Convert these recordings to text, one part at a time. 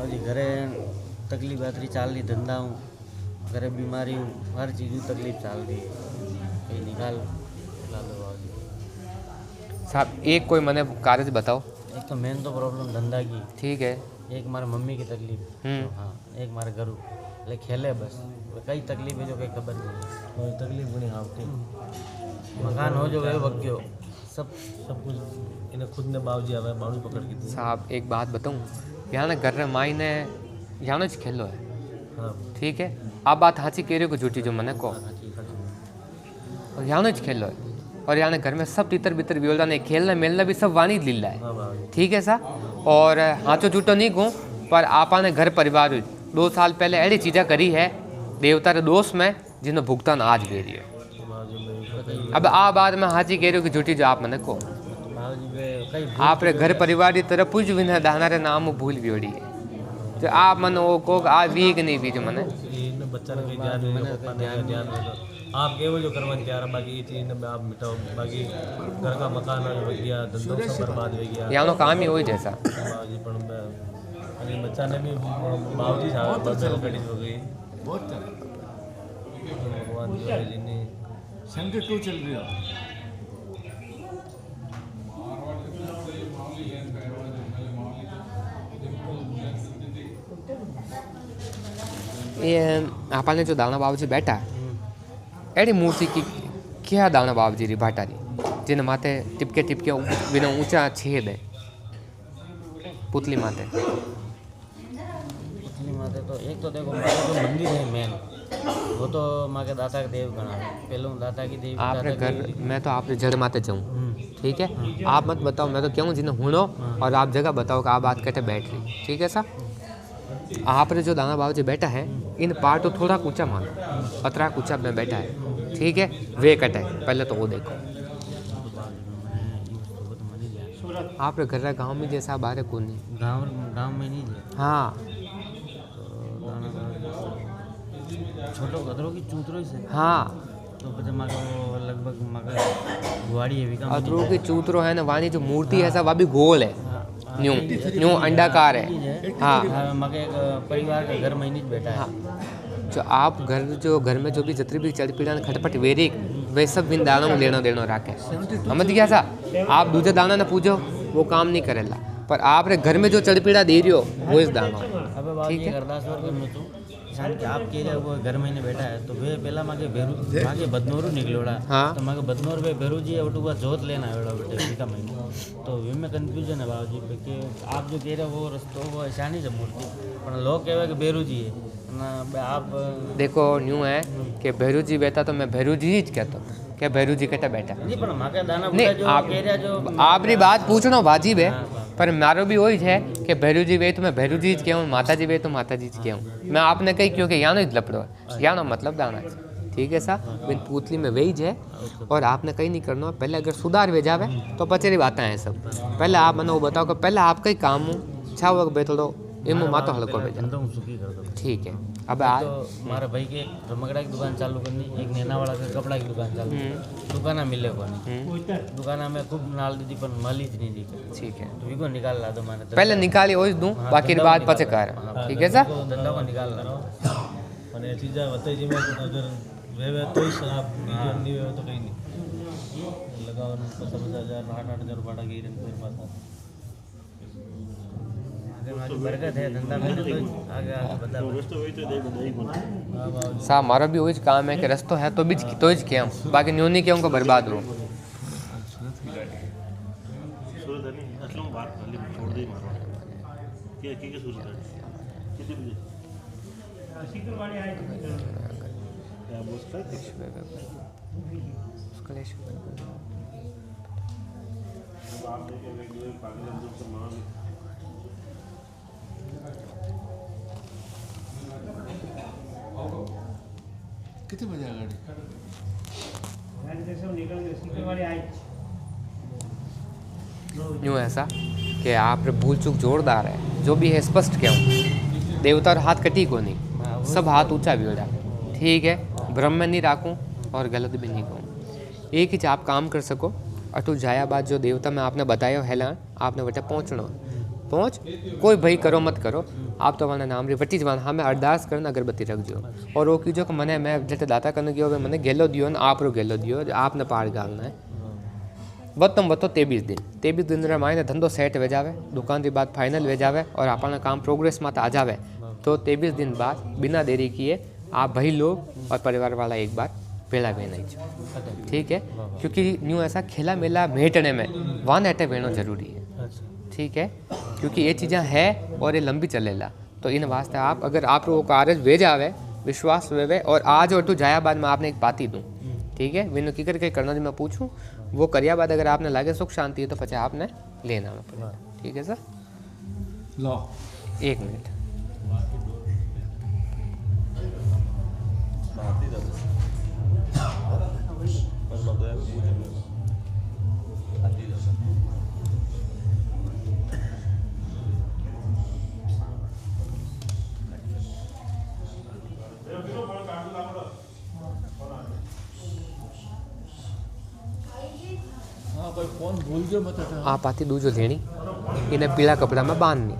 जी घरे तकलीफ आतरी चाल रही, धंधा हूँ, घरे बीमारी हूँ, हर चीज़ तकलीफ चाल रही है, कहीं निकाल ला दो बाबूजी। साहब एक कोई मने कार्य बताओ। एक तो मेन तो प्रॉब्लम धंधा की, ठीक है। एक हमारे मम्मी की तकलीफ, हाँ, एक हमारे घर ले खेले बस, कई तकलीफ है जो कहीं खबर नहीं, कोई तकलीफ नहीं आपकी, मकान हो जो गए वक्यो सब कुछ इन्हें खुद ने बाबूजी आवे बाड़ू पकड़ के दी। साहब एक बात बताऊँ, यहाँ ना घर माई ने यहाँ खेलो है, हाँ ठीक है। आप बात हाची कह रहे हो कि झूठी जो मने को, और यहाँ खेलो है, और यहाँ घर में सब तितर बितर भी ने खेलना मेलना भी सब वानी लीला है, ठीक है सा। और हाचो झूठो नहीं कहूँ, पर आपा ने घर परिवार 2 साल पहले ऐसी चीज़ें करी है देवता के दोष में जिन्हों भुगतान आज दे रही है। अब आ बात में हाची कह रहे हो कि झूठी जो आप मने को, आप रे घर परिवार की तरफ कुछ भी ना दाना रे नाम भूल भी ओड़ी है, जो आप मन वो को आ वीक नहीं बीज मने बच्चा ने ध्यान ध्यान आप केवल जो करवाने तैयार है, बाकी ये चीज़ ने आप मिटाओ, बाकी घर का मकान हो गया, धंधों सब बर्बाद हो गया, यहाँ काम ही हो जैसा। बाबूजी पर बच्चा ने भी बाबूजी साहब बहुत कड़ी हो गई, बहुत भगवान जी ने संकट क्यों चल रही हो। ये आपने जो दाना बाबूजी बैठा है एडी मूर्ति की क्या दाना बाबूजी री भाटा री जिन माथे टिपके टिपके बिना ऊंचा छेद है पुतली माथे तो एक तो देखो जो मंदिर है मेन वो तो माँ के दाता के देव गणा है, पहले दाता की देव आपने घर मैं तो आपने जड़ माते जाऊँ, ठीक है। आप मत बताओ, मैं तो क्यों जिन्हें हुनो, और आप जगह बताओ कि आप बात कहते बैठ रही, ठीक है सा। आप रे जो दाना बाबूजी बैठा है इन पार तो थोड़ा ऊंचा मानो, अतरा ऊंचा में बैठा है, ठीक है। वे कट है पहले तो वो देखो, आप रे घर गांव में जैसा बाहर कौन नहीं, गांव में नहीं है। हाँ छोटो गदरों की चूतरों से, हाँ तो पता मगा वो लगभग मगा गुआड़ी है विका अतरू की चूतरो है ना, वानी जो मूर्ति है सब अभी गोल है, न्यू न्यू अंडाकार है। हाँ मगे एक परिवार का घर में नहीं बैठा है। जो आप घर में जो भी जितनी भी चढ़ पीड़ा खटपट वेरी वे सब बिन दानों में लेना देना रखे, समझ गया सा। आप दूसरे दाना ना पूछो वो काम नहीं करेला, पर आप रे घर में जो चढ़ पीड़ा दे रही हो वो इस दाना, ठीक है। आप कह रहे वो घर में बैठा है तो वे पहला मागे बदनोरू निकलोड़ा, हाँ तो मागे बदनोर पे भेरू जी उठा जोत लेना है बेटे टीका महीने, तो वे में कंफ्यूजन है बाबूजी कि आप जो कह रहे हो वो रस्तो वो ऐसा नहीं है मूर्ति, पर लोग कहे कि भेरू जी है ना। आप देखो न्यू है कि भैरू जी बैठा तो मैं भैरू जी ही कहता हूँ, क्या भैरू जी कहता बैठा नहीं, पर मागे दाना नहीं। आपरी बात पूछना वाजिब है, पर मारो भी वही है कि भैरू जी वे तो मैं भैरू जी कहूँ, माता जी वे तो माता जी कहूँ। मैं आपने कही क्योंकि यहाँ लपड़ो है, यहाँ मतलब दाना है, ठीक है सा। बिन पुतली में वेज है, और आपने कहीं नहीं करना। पहले अगर सुधार भेजा है तो पचेरी बातें हैं सब। पहले आप मैंने वो बताओ कि पहले आप कहीं काम हो छा वक्त बैठो इमो मातो हल्को भेजा, ठीक है। अब आज हमारे भाई के रमकड़ा की दुकान चालू करनी, एक नैनावाड़ा का कपड़ा की दुकान चालू, दुकाना मिले को नहीं, दुकाना में खूब नाल दी पर माली नहीं दी, ठीक है। तो इको निकाल ला दो माने, पहले निकाली ओज दूं, बाकी बात पचे कर, ठीक है सर। धंधा को निकाल ला माने चीज़ा बताई जी में अगर वे तो ही शराब नहीं वे तो कहीं नहीं लगाओ 50,000 8,000 भाड़ा की मेरे पास बरकत है धंधा में, तो आगे बता सा मारो भी वही काम है कि रस्तो है तो भी क्या बाकी न्यू नहीं क्यों को बर्बाद हो। कितने बजे गाड़ी यूँ ऐसा कि आप भूल चूक जोरदार है, जो भी है स्पष्ट क्यों देवता और हाथ कटी को नहीं, सब हाथ ऊंचा भी हो जाए, ठीक है। भ्रम में नहीं राखूं और गलत भी नहीं कहूँ। एक ही आप काम कर सको, अटू जाया बाद जो देवता में आपने बताया हेला आपने बटे पहुँचना, पहुँच कोई भाई करो मत करो आप तो वहाँ नाम री वटी जवान हमें अरदास करना अगरबत्ती रखजो और वो कीजो कि मैंने मैं जैसे दाता करने गयो मैंने गेलो दियो ना आप रो गेलो दियो आपने पार गालना है बतम बतो 23 दिन रे मायने धंधो सेट वे जावे दुकान की बात फाइनल वे जावे और अपना काम प्रोग्रेस में आ जावे तो 23 दिन बाद बिना देरी किए आप भाई लोग और परिवार वाला एक बार पेला बहना ही ठीक है क्योंकि न्यू ऐसा खेला मेला मेटने में वन अटे बहना जरूरी है ठीक है क्योंकि ये चीज़ें है और ये लंबी चलेला तो इन वास्ते आप अगर आप वो कार्य वे जावे विश्वास वे और आज और तू जाया बाद में आपने एक पाती दूँ ठीक है विनो की करके करना जो मैं पूछूं वो करिया बाद अगर आपने लागे सुख शांति है तो पचा आपने लेना में पड़ेगा ठीक है सर लो 1 मिनट हाँ कोई फोन भूल गयो मत आप आती दूजो लेनी इन्हें पीला कपड़ा में बांधनी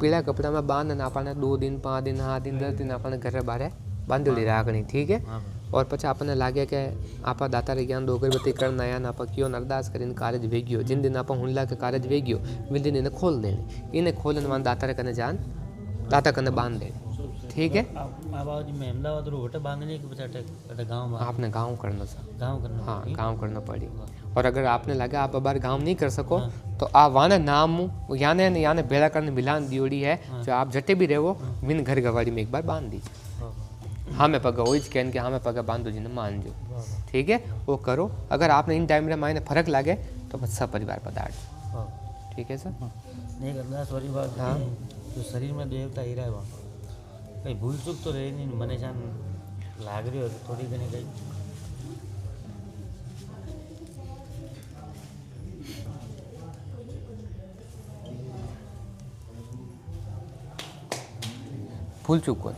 पीला कपड़ा में बांधने आपने 2 दिन 5 दिन 7 दिन 10 दिन अपने घर बारे बांधेली राखनी ठीक है और पछा अपने लागे कि आप दाता रे ज्ञान दो अगरबत्ती करना या ना आप क्यों अरदास करीने कार्य वेग्यो जिन दिन आप हुंडला के कार्य वेग्यो विल दिन इन्हें खोल देनी इन्हें खोलने वाले दाता रे कने जान दाता कने बांध देनी ठीक है आबादी में अहमदाबाद रो होटे बांधने के बचाटे अटे गांव में आपने गांव करना सा गांव करना हाँ गांव करना पड़ी और अगर आपने लगा आप बार गांव नहीं कर सको तो आप वाने नाम याने बेड़ा करने मिलान दियोड़ी है जो आप जटे भी रहो विन घर गवाड़ी में एक बार बांध दीजिए हाँ मैं पगा वही कहन के हाँ मैं पगा बांधो जी ने मान जो ठीक है वो करो अगर आपने इन टाइम में मायने फर्क लागे तो बस सब परिवार पधार ठीक है सर नहीं अरदास वाली बात हाँ जो शरीर में देवता ही रहे वहाँ कहीं भूल चूक तो रही नहीं मने जान लाग रही हो तो थोड़ी घनी कहीं भूल चूक कौन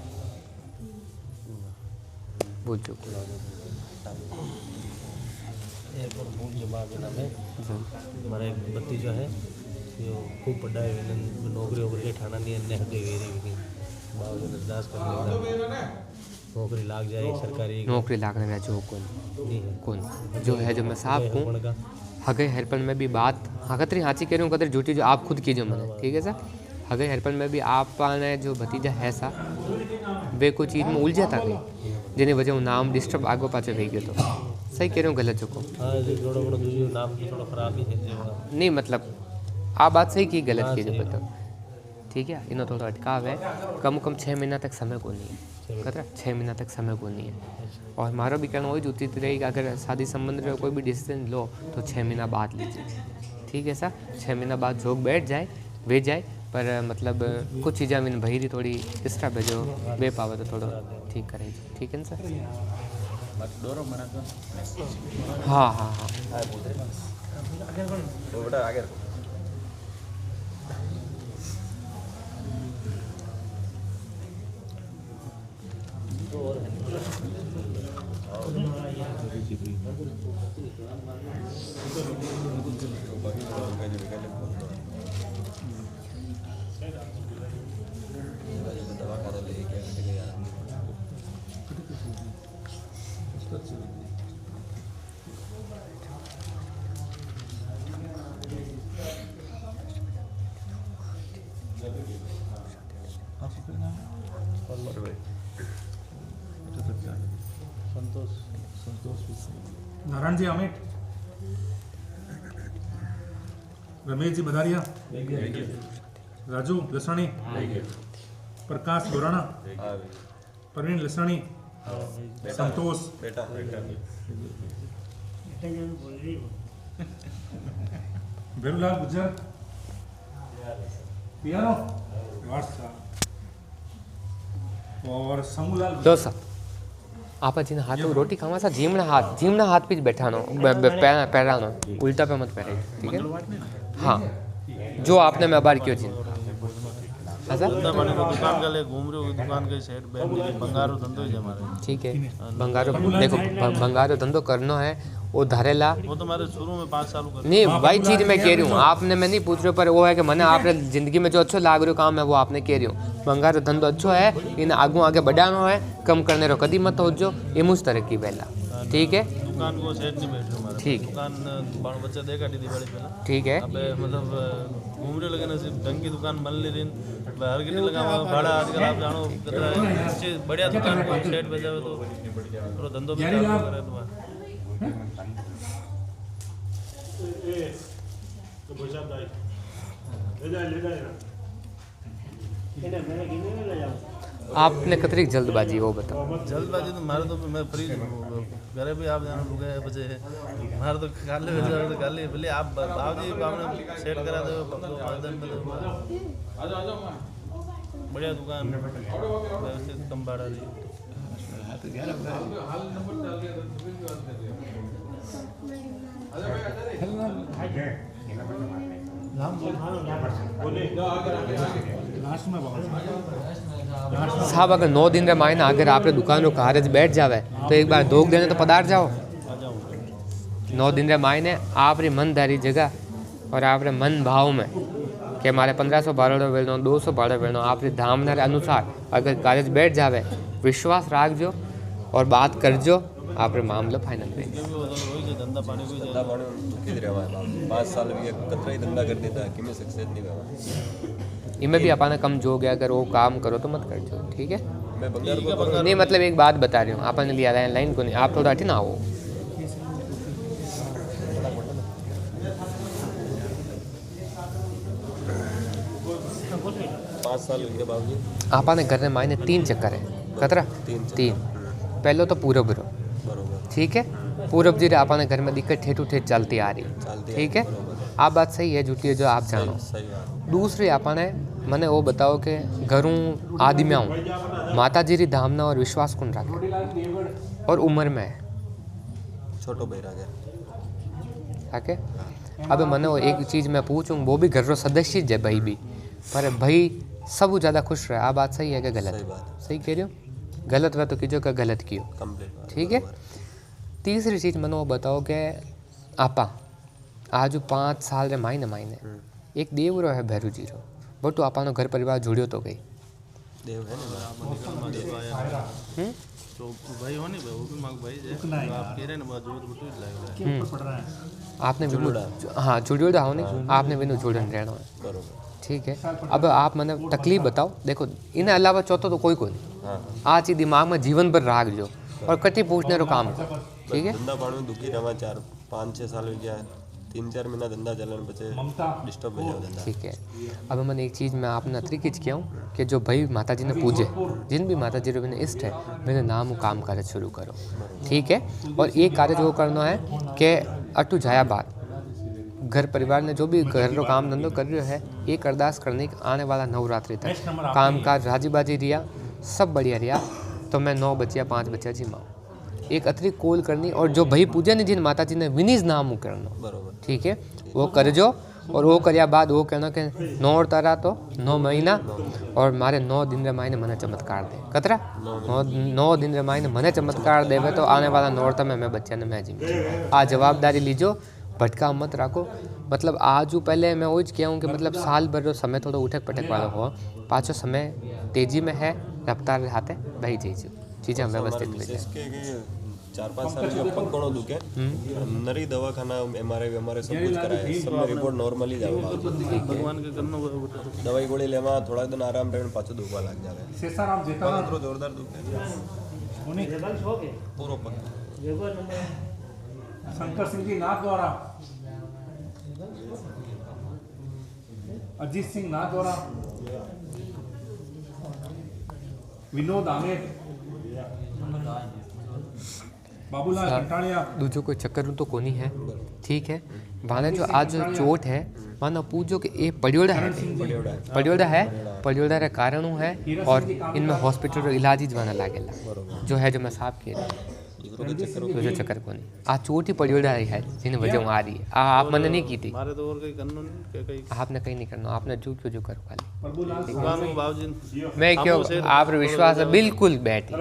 भूल चूक एक और भूल के बाद ना में हमारा एक बत्ती जो है यो खूब पढ़ाई हुई नौकरी वोकरी के ठाना नहीं अन्य हटे गई बाबू अरदास करने नौकरी लाग जाए सरकारी नौकरी लागने में जो कौन नहीं है कौन जो है जो मैं साफ हूँ हगे हेरपन में भी बात हकतरी हाँची कह रही हूँ कदर झूठी जो आप खुद कीजिए मैंने ठीक है सर हगे हेरपन में भी आपने जो भतीजा है सा वे कोई चीज़ में उलझा था कहीं जिन्हें वजह वो नाम डिस्टर्ब आगो पाचे रह गयो तो सही कह रही हूँ गलत जो को हाँ थोड़ा बड़ा दूसरी नाम की थोड़ा खराब ही है नहीं मतलब आप बात सही की गलत की जो बताओ ठीक है इन्हों थोड़ा अटकाव है कम 6 महीना तक समय को नहीं है खतरा 6 महीना तक समय को नहीं है और हमारा भी कहना वही उचित रहेगा अगर शादी संबंध में कोई भी डिसीजन लो तो 6 महीना बाद लीजिए ठीक है सर 6 महीना बाद जोग बैठ जाए वे जाए पर मतलब कुछ चीज़ें मैंने भई थोड़ी डिस्टर्ब है जो बे पावे तो थोड़ा ठीक करे ठीक है ना सर हाँ हाँ हाँ नारायण जी अमित रमेश जी बधारिया राजू लसाणी प्रकाश गोराना प्रवीण लसाणी संतोष भेरूलाल गुज्जर पियानो और समूलाल दोस्त आप जिन हाथ में रोटी खावा सा जीमना हाथ पे बैठा नो पैरा नो उल्टा पे मत पैरे ठीक है हाँ जो आपने मैं बार क्यों जिन धंधा पानी को दुकान का ले घूम रहे हो दुकान के सेट पे बंगारो धंधो ही हमारे ठीक है भंगारो देखो भंगारो धंधो करना है वो धारेला वो तो हमारे शुरू में 5 साल कर नहीं वही चीज़ मैं कह रही हूँ आपने मैं नहीं पूछ रही हूँ पर वो है कि मैंने आपने जिंदगी में जो अच्छो लाग रही काम है वो आपने कह रही हूँ मंगा रो धंधो अच्छो है इन आगू आगे बढ़ानो है कम करने रो कदी मत हो जो ये मुझ तरह की पहला ठीक है दुकान को सेट नहीं बैठ रहा हमारा ठीक दुकान बाण बच्चा देखा दी दिवाली पहला ठीक है अब मतलब घूमने लगे ना सिर्फ ढंग की दुकान बन ले दिन हर कितने लगा भाड़ा आजकल आप जानो कितना है बढ़िया दुकान को सेट पे जावे तो पूरा धंधो भी चालू करे तुम्हारा आपने कतरी जल्दबाजी वो बताओ जल्दबाजी तो मारे तो मैं फ्री घरे भी आप जानो लुगे बचे मारे तो काले बजे तो काले भले आप बाबूजी आपने सेट करा दो 5 दिन में बढ़िया दुकान व्यवस्थित कम भाड़ा दी साहब अगर 9 दिन रे मायने अगर आपने दुकान रो कारज बैठ जावे तो एक बार 2 दिन तो पधार जाओ 9 दिन रे मायने आप री मन धारी जगह और आप रे मन भाव में कि हमारे 1500 भाड़ो वेणो 200 भाड़ो वेणो आप री धामना रे अनुसार अगर कारज बैठ जावे विश्वास राखजो और बात करजो आप रे मामलो फाइनल पे धंधा पानी कोई धंधा पानी किधर है हमारा 5 साल भी कतरा ही धंधा कर देता है कि मैं सक्सेस नहीं हुआ इनमें भी अपन कम जो गया अगर वो काम करो तो मत करजो ठीक है मैं बंगाल को करूँ नहीं मतलब एक बात बता रही हूँ अपन लिया लाइन को नहीं आप थोड़ा हटी ना आओ 5 साल के बावजूद आपने घर में मायने 3 चक्कर है कतरा तीन पहले तो पूरब रो बरोबर ठीक है पूरब जी आपने घर में दिक्कत ठेठू ठेठ चलती आ रही चलती ठीक है आप बात सही है झूठी है जो आप जानो सही बात दूसरी आपने मैंने वो बताओ कि घरों आदि में आऊँ माता जी री धामना और विश्वास कौन रखे और उम्र में है छोटो बैरा गया आके अब मैंने वो एक चीज़ मैं पूछूँ वो भी घर रो सदस्य है भाई भी पर भाई सब ज़्यादा खुश रहे आ बात सही है कि गलत सही बात है सही कह रही हो गलत रहा तो कीजिए का गलत कियो कंप्लीट ठीक है तीसरी चीज़ मैंने वो बताओ कि आपा आज 5 साल रे मायने एक देव रो है भैरू जी रो वो तो आपा घर परिवार जुड़ियो तो गई देव है ना तो भाई हो नहीं वो भी मांग भाई है आप कह रहे हैं ना बहुत जोर बुटू लग रहा है आपने बिल्कुल हाँ जुड़ियो तो हो नहीं आपने बिल्कुल जुड़न रहना है बरोबर ठीक है अब आप मैंने तकलीफ बताओ देखो इन अलावा चौथा तो कोई नहीं हाँ आज ही दिमाग में जीवन भर राख जो और कटी पूछने रो काम करो ठीक है धंधा पानी में दुखी रहा 4-5-6 साल हो गया 3-4 महीना धंधा चलन बचे डिस्टर्ब हो जाओ धंधा ठीक है अब मैंने एक चीज़ मैं आपने अतिरिक्त किया हूँ कि जो भाई माता जी ने पूजे जिन भी माता जी रो मैंने इष्ट है मेरे नाम काम कार्य शुरू करो ठीक है और एक कार्य जो करना है कि अटू जाया बात घर परिवार ने जो भी घर रो काम धंधो कर रहे है एक अरदास करने के आने वाला नवरात्रि तक काम काज राजी बाजी रिया सब बढ़िया रिया तो मैं 9 बच्चिया 5 बच्चिया जी माँ एक अतिरिक्त कोल करनी और जो भाई पूजा ने जिन माता जी ने विनीज नाम करना बरोबर ठीक है वो कर जो और वो कर्या बाद वो कहना कि 9 तारा तो 9 महीना और मारे 9 दिन रे मायने मने चमत्कार दे कतरा 9 दिन रे मायने मने चमत्कार देवे तो आने वाला नौरता में मैं बच्चा ने मैं जिम्मे आ जवाबदारी लीजो भटका मत राखो मतलब आज पहले मैं वो किया हूँ कि मतलब साल भर रो समय थोड़ा उठक पटक वाला हो पाँचों समय तेजी में है रफ्तार हाथे भाई जाइए चीज़ें व्यवस्थित हो जाए इसके 4-5 साल जो पकड़ो दुखे नरी दवाखाना एमआरआई एमआरआई सब कुछ कराया सब में रिपोर्ट नॉर्मल ही जावे भगवान के करनो दवाई गोली लेवा थोड़ा दिन आराम रहने पाछो दुखवा लग जावे शेषाराम जेता थोड़ा जोरदार दुखे पूरो पक शंकर सिंह जी नाथ द्वारा अजीत सिंह नाथ द्वारा विनोद आमेर बाबूलाल कंटाड़िया दूजो कोई चक्कर तो कोनी है ठीक है माने जो आज जो चोट है मानो पूछो कि ये पड़ियोड़ा है पड़ियोड़ा रे कारण है और इनमें हॉस्पिटल रो इलाज ही जवाना लागेला जो है जो मैं साहब के दूजो चक्कर कोनी आ चोट ही पड़ियोड़ा है जिन वजह आ रही है आप मैंने नहीं की थी मारे तो और कहीं करनो नहीं कहीं आपने कहीं नहीं करना आपने जो करो खाली भगवान को बाबूजी मैं क्यों आप विश्वास है बिल्कुल बैठी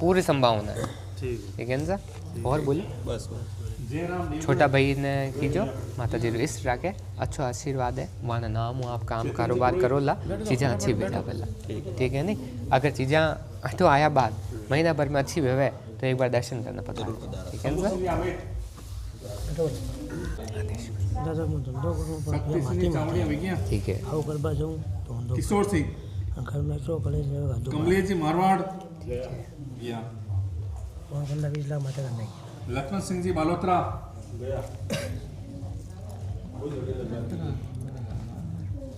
पूरी संभावना है ठीक ठीक है ना सर और बोलिए बस जय राम देव छोटा भाई ने कीजो माता जी इस राखे अच्छो आशीर्वाद है वहाँ नाम हो आप काम कारोबार करो ला चीज़ें अच्छी भेजा पहला ठीक है नहीं अगर चीज़ें तो आया बाद महीना भर में अच्छी भेवे तो एक बार दर्शन करना पड़ता है ठीक है ना सिंह जी आमेट दादा मैं धंधो करूँ पर शक्ति सिंह जी चावड़िया विज्ञा ठीक है आओ करवा जाऊँ तो धंधो किशोर सिंह घर में चो कले जाएगा दो कमलेश जी मारवाड़ या वहाँ करना 20 लाख माता करना है लक्ष्मण सिंह जी बालोत्रा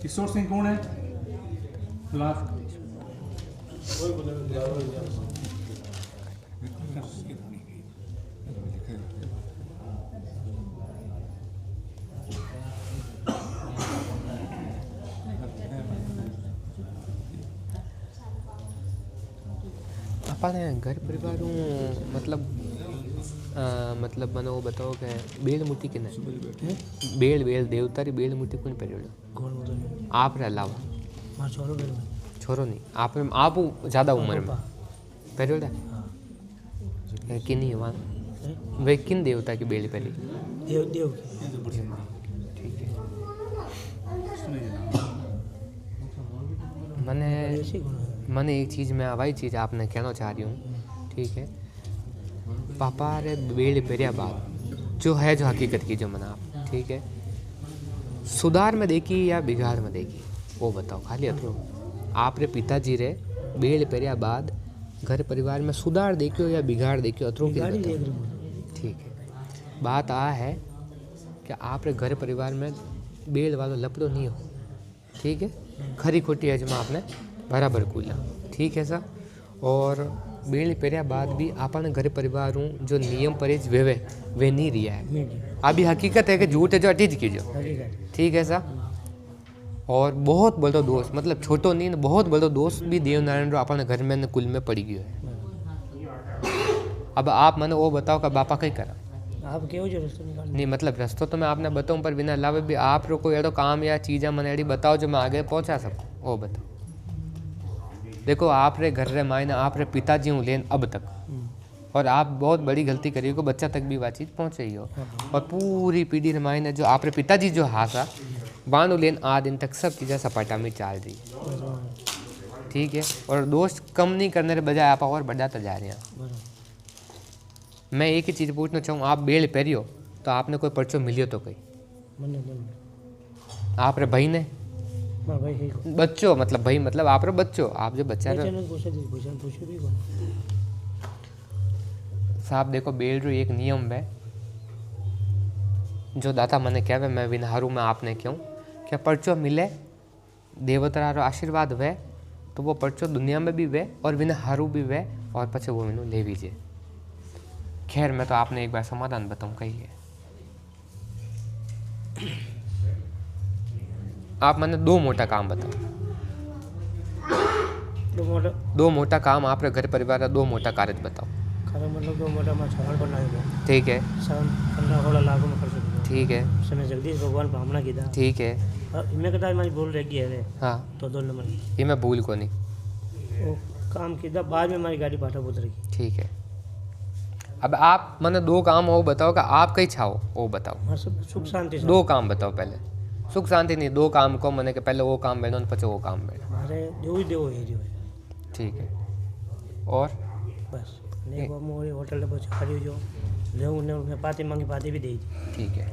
किशोर सिंह कौन है लास्ट अपने घर परिवार मतलब मैंने वो बताओ कि बेल मुट्ठी किने बेल देवतारी बेल मुट्ठी कौन परियोड़ा गोल मतलब आप रे अलावा मार छोरो बेल में छोरो नहीं आप ज़्यादा उम्र में परियोड़ा कि नहीं वहाँ वे किन देवता की बेल पहली देव देव ठीक है मैंने ऐसी गुण है मैंने एक चीज़ मैं वही चीज़ आपने कहना चाह रही हूँ ठीक है पापा रे बेड़ पेरिया बात जो है जो हकीकत की जो मना आप ठीक है सुधार में देखी या बिगाड़ में देखी वो बताओ खाली अथरो आप रे पिताजी रे बेड़ पेरिया बाद घर परिवार में सुधार देखियो या बिगाड़ देखियो अथरो की गाड़ी बताओ। देख रही हूँ ठीक है बात आ है कि आप रे घर परिवार में बेल वालो लपड़ो नहीं हो ठीक है खरी खोटी अजमा आपने बराबर कूला ठीक है सर और बेल पेरिया बाद भी अपन घर परिवार हूँ जो नियम परहेज वे नहीं रिया है मीडिया अभी हकीकत है कि झूठ है जो अटीज कीजो हकीकत ठीक है सर और बहुत बड़ो दोस्त मतलब छोटो नहीं न बहुत बड़ो दोस्त भी देवनारायण रो अपन घर में न कुल में पड़ी गयो है अब आप मैंने वो बताओ कि बापा कहीं करा आप केव जो रास्ता निकाल नहीं मतलब रास्ता तो मैं आपने बताऊँ पर बिना अलावा भी आप रो कोई एड़ो काम या चीज़ा मैंने एड़ी बताओ जो मैं आगे पहुँचा सकूँ वो बताओ देखो आप रे घर रे मायने आप रे पिताजी हूँ लेन अब तक और आप बहुत बड़ी गलती करी हो बच्चा तक भी बातचीत पहुँच रही हो और पूरी पीढ़ी रे मायने जो आप रे पिताजी जो हासा बानो लेन आ दिन तक सब चीज़ें सपाटा में चाल रही ठीक है और दोस्त कम नहीं करने के बजाय आप और बढ़ाते जा रहे हैं मैं एक ही चीज़ पूछना चाहूँ आप बेल पहरियो तो आपने कोई पर्चो मिलियो तो कोई मन आप रे भाई ने मां भाई है को बच्चों मतलब भाई मतलब आप रे बच्चों आप जो बच्चा रे चैनल पूछे भी कौन साहब देखो बेल रो एक नियम है जो दाता मने कहवे मैं विनहारू में आपने क्यों क्या पर्चो मिले देवता रो आशीर्वाद वे तो वो पर्चो दुनिया में भी वे और विनहारू भी वे और पछे वो मैनू ले लीजिए खैर मैं तो आपने एक बार समाधान बताऊँ कही है आप मैंने दो मोटा काम बताओ तो मोटा दो मोटा काम आप रे घर परिवार रा दो मोटा कार्य बताओ खरा मतलब तो मोटा में छाल बनाएगा ठीक है 15-16 लाख में खर्च किया ठीक है समय जगदीश भगवान ब्राह्मणा की था ठीक है इनमें कदा हमारी भूल रह गई है हाँ तो 2 नंबर ये मैं भूल को नहीं वो काम किया बाद में हमारी गाड़ी पाटा उतरी ठीक है अब आप मैंने दो काम वो बताओ कि आप कहीं छाओ वो बताओ हाँ सब सुख शांति से दो काम बताओ पहले सुख शांति नहीं दो काम को मैंने कि पहले वो काम बैठो पचे वो काम बैठो हमारे देव ही देव है जो है ठीक है और बस नहीं वो मोरे होटल में पहुंचा खड़ी जो ले उन्हें पाते मांगी पाते भी दे दी ठीक है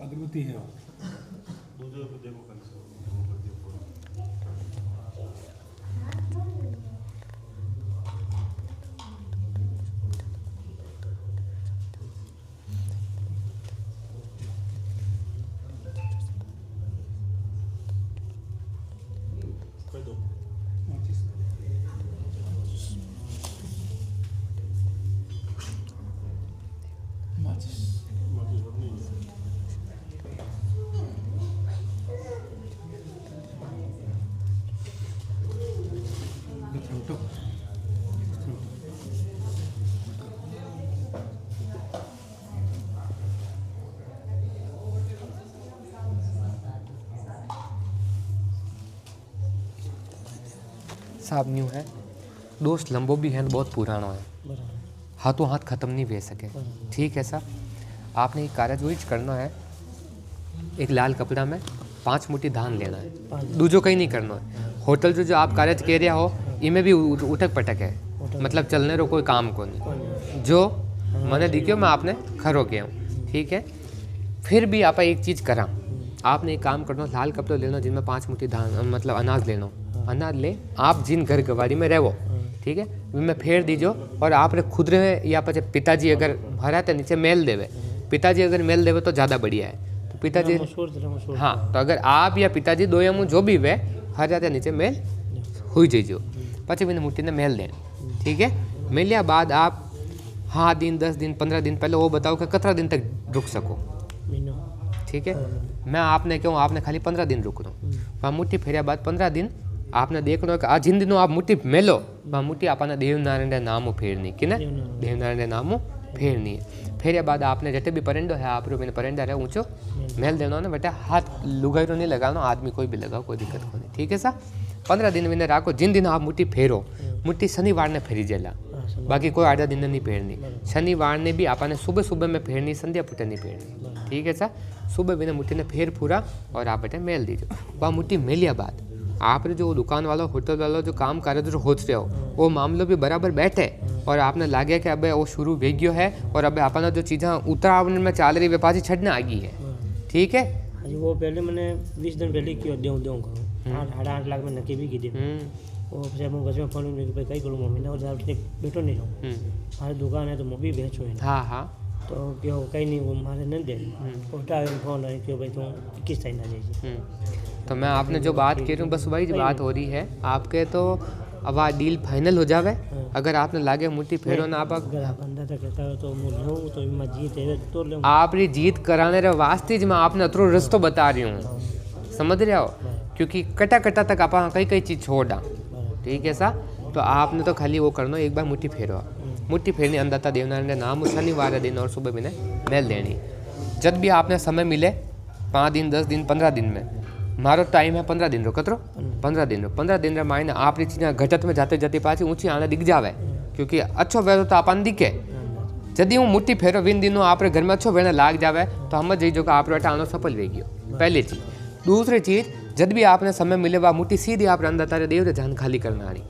अगरबत्ती है साहब न्यू है, दोस्त लंबो भी है, बहुत पुरानो है, बराबर हाथों हाथ ख़त्म नहीं वे सके। ठीक है सा, आपने एक कार्य जो करना है, एक लाल कपड़ा में 5 मुट्ठी धान लेना है, दूजो कहीं नहीं करना है। होटल जो आप कार्य कह रहा हो, इनमें भी उठक पटक है, मतलब चलने रो कोई काम को नहीं, जो मैंने दिखियो मैं आपने खरो गया हूँ। ठीक है, फिर भी आप एक चीज़ करा, आपने एक काम करना, लाल कपड़े लेना जिनमें 5 मुट्ठी धान मतलब अनाज लेना, अनाज ले आप जिन घर गवारी में रहो, ठीक है, में फेर दीजो और आप खुद रहे या पचे पिताजी अगर हरा तो नीचे मेल देवे, पिताजी अगर मेल देवे तो ज़्यादा बढ़िया है। तो पिताजी हाँ, तो अगर आप या पिताजी दो या जो भी वे हर जाते नीचे मेल हुई जाइजो, पचे मैंने मुट्ठी ने मेल देनी। ठीक है, मेलिया बाद आप हाँ दिन 10 दिन 15 दिन पहले वो बताओ कि कितना दिन तक रुक सको। ठीक है, मैं आपने क्यों आपने खाली 15 दिन रुक दो, वहाँ मुट्ठी फेरिया बाद 15 दिन आपने देखना कि आज जिन दिनों आप मुट्ठी मेलो, वहाँ मुट्ठी आपने देवनारायण नामो फेरनी कि ना, देवनारायण नामो फेरनी है। फेरिया बाद आपने जैसे भी परिंडो है आप मैंने परिंडा रहे ऊँचो मेल देना ना बेटा, हाथ लुगाई नहीं लगाना, आदमी कोई भी लगाओ कोई दिक्कत को नहीं। ठीक है सा, 15 दिन मैंने राखो, जिन दिन आप मुट्ठी फेरो, मुट्ठी शनिवार ने फेरी जेला, बाकी कोई आधा दिन नहीं फेरनी। शनिवार ने भी आपने सुबह सुबह में फेरनी, संध्या पुटे नहीं फेरनी। ठीक है सा, सुबह बिना मुट्ठी ने फेर पूरा और आप बेटे मेल दीजिए। वह मुट्ठी मेलिया बाद आपने जो दुकान वाला होटल वाला जो काम कार्य जो होच रहे हो, वो मामलो भी बराबर बैठे और आपने लागे कि अब वो शुरू हो गयो है और अब आपने जो चीज़ें उतरावण में चाल रही व्यापारी छड़ने आ गई है। ठीक है, वो पहले मैंने 20 दिन पहले क्यों दूँ 8.5 लाख में नक्की भी की थी। वो फिर मैं बस में फोन में कई करूँ मम्मी ने, और बैठो नहीं रहूँ, हमारी दुकान है तो मैं भी बेचो है। हाँ हाँ, तो क्यों कहीं नहीं, वो हमारे नहीं दे उठा फोन है क्यों भाई तुम 21 तारीख आ जाइए। तो मैं आपने जो बात कह रही हूँ बस वही जो बात हो रही है आपके, तो अब आ डील फाइनल हो जावे। अगर आपने लागे मुट्ठी फेरो ना आप अगर आप अंदर तक कहता हो तो मैं लूँ तो मैं जीत है तो लूँ। आप री जीत कराने रे वास्ते ज मैं आपने अतरो रस्तो बता रही हूँ, समझ रहे हो, क्योंकि कटा कटा तक आप कई कई चीज़ छोड़ डां। ठीक है सा, तो आपने तो खाली वो करना, एक बार मुट्ठी फेरो, मुट्ठी फेरनी अंदाता देवनारायण नाम शनिवार दिन और सुबह मैंने मेल देनी। जब भी आपने समय मिले 5 दिन 10 दिन 15 दिन में, मारो टाइम है 15 दिन रो, कतरो 15 दिन रो, 15 दिन रे मायने आप चीज़ें घटत में जाते जाते पाછી ऊँची आने दिख जावे, क्योंकि अच्छो वेलो तो आपन दिखे। यदि हूँ मुट्ठी फेरो विन दिनों आप घर में अच्छो वेने लाग जावे तो हम जइजो कि आप आनो सफल वे गयो, पहली चीज़। दूसरी चीज़, जब भी आपने समय मिले वह मुट्ठी सीधी आप अंदर तारे देव रे जान खाली करना आनी।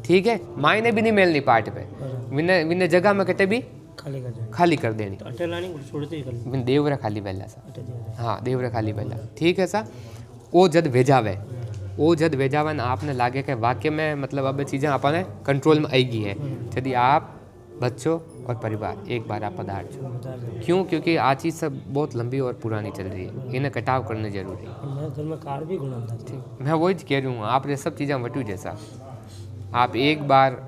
ठीक है, मायने भी नहीं मेलनी पार्ट पे, विने जगह में कटे भी खाली कर देनी, विन देवरा खाली बेला सा, हाँ देवरा खाली बेला। ठीक है सा, वो जद भेजावे, वो जद भेजावे ना आपने लागे कि वाक्य में मतलब अब चीज़ें अपने कंट्रोल में आई गई है, यदि आप बच्चों और परिवार एक बार आप पधार जो। क्यों? क्योंकि आज चीज़ सब बहुत लंबी और पुरानी चल रही है, इन्हें कटाव करने जरूरी है। ठीक, मैं वही कह रही हूँ, आप ये सब चीज़ें वटू जैसा आप एक बार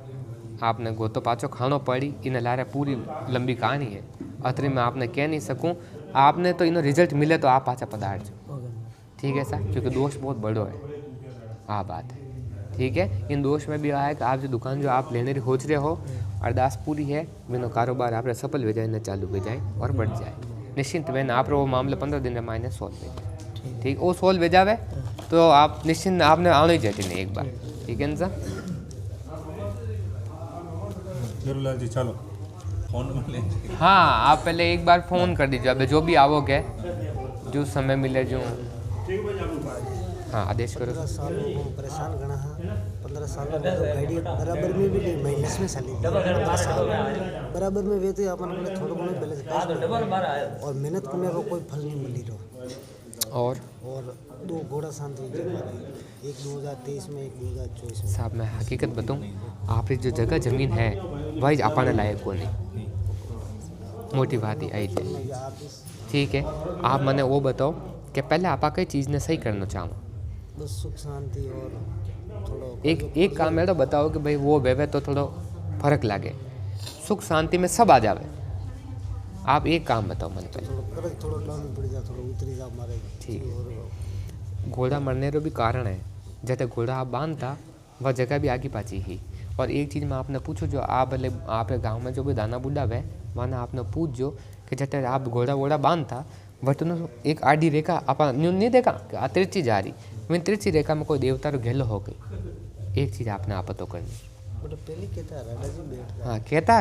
आपने गोतो पाछो खानो पड़ी, इन लारे पूरी लंबी कहानी है, अतरी में आपने कह नहीं सकूँ। आपने तो इन रिजल्ट मिले तो आप पाछा पधार जो। ठीक है सर, क्योंकि दोष बहुत बड़ो है, हाँ बात है। ठीक है, इन दोष में भी आया कि आप जो दुकान जो आप लेने की सोच रहे हो, अरदास पूरी है, बिनो कारोबार आप सफल हो जाए, न चालू हो जाए और बढ़ जाए निश्चिंत में। आप वो मामला 15 दिन मायने सोल्व हो जाए। ठीक, वो सोल्व हो जावे तो आप निश्चिंत आपने आना ही चाहिए नहीं एक बार। ठीक है ना सर? जरूर जी, चलो फोन में ले। हाँ, आप पहले एक बार फ़ोन कर दीजिए, अब जो भी आओगे, जो समय मिले जो। हाँ, आदेश करो। 15 साल परेशान गणा है, 15 साल में तो गाड़ी बराबर में भी नहीं, माइनस में साली बराबर में वे तो अपन को थोड़ा बहुत बैलेंस और मेहनत करने को कोई फल नहीं मिली रहो। और 2 घोड़ा शांत हुई, एक 2023 में, एक 2024 में। साहब मैं हकीकत बताऊँ, आप जो जगह ज़मीन है वही अपने लायक को नहीं, मोटी बात ही आई है। ठीक है, आप मैंने वो बताओ कि पहले आप कई चीज़ ने सही करना चाहो, बस सुख शांति और थोड़ा एक काम है तो बताओ कि भाई वो वेवे तो थोड़ा फर्क लगे, सुख शांति में सब आ जावे। आप एक काम बताओ मन पे, थोड़ा डाउन पड़ जा, थोड़ा उतरी जा मारे। ठीक, घोड़ा मरने का भी कारण है, जैसे घोड़ा आप बांधता वह जगह भी आगे पाची ही। और एक चीज़ मैं आपने पूछो, जो आप भले आप गाँव में जो भी दाना बुढ़ा है वहाँ आपने पूछ जो कि जैसे आप घोड़ा वोड़ा बांधता बट एक आडी रेखा आप नहीं देखा कि आ तिरछी जा रही, मैं तिरछी रेखा में कोई देवता रो घेलो हो गई, एक चीज़ आपने आप तो करनी। बट पहले कहता राडा जी बैठ हाँ कहता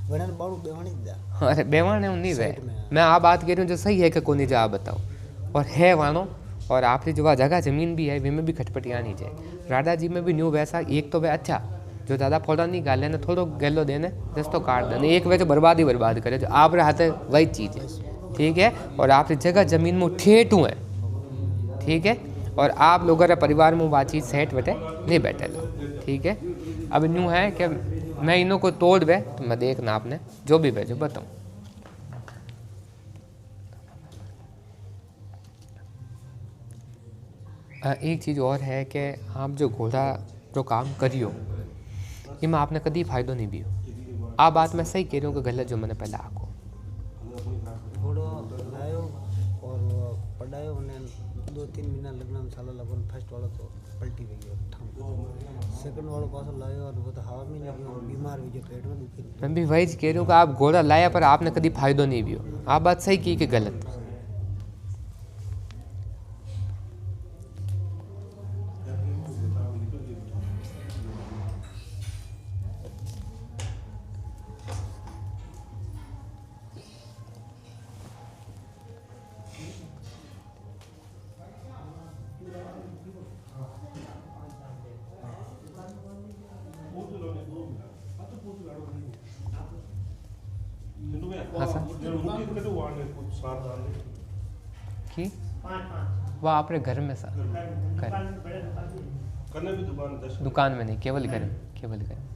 वरना बाड़ू बेवाणी जा अरे बेवाने हूँ नहीं वे साइड में। मैं आ बात कह रही हूँ जो सही है कि कोनी जो आप बताओ और है वाणो और आपकी जो वह जगह ज़मीन भी है वे में भी खटपटी आनी चाहिए। राडा जी में भी न्यू वैसा एक तो वह अच्छा जो ज़्यादा फोड़ा नहीं गाले ने थोड़ो गैलो देने रस्तो काट देने एक वे तो बर्बाद करे जो आप हाथ वही चीज़ है ठीक है। और आपकी जगह ज़मीन में ठेठ हुए ठीक है और आप लोगों के परिवार में वो चीज़ सेट बैठे नहीं बैठे लो ठीक है। अब न्यू है कि मैं इन्हों को तोड़ बे तो मैं देखना आपने जो भी भेजो बताऊँ। एक चीज़ और है कि आप जो घोड़ा जो काम करियो इनमें आपने कभी फायदो नहीं भी हो। आ बात मैं सही कह रही हूँ कि गलत जो मैंने पहले आको थोड़ो लायो और वो पढ़ायो ने 2-3 महीना लगना साला लगन फर्स्ट वाला तो पलटी गई और सेकंड वाला पास लायो और वो तो हवा में नहीं गया बीमार हो गया पेट में दुखी। मैं भी वही कह रही हूँ कि आप घोड़ा लाया पर आपने कभी फायदो नहीं भी हो। आप बात सही की कि गलत। हाँ सर की वह आपरे घर में सर दुकान में नहीं केवल घर में केवल घर में।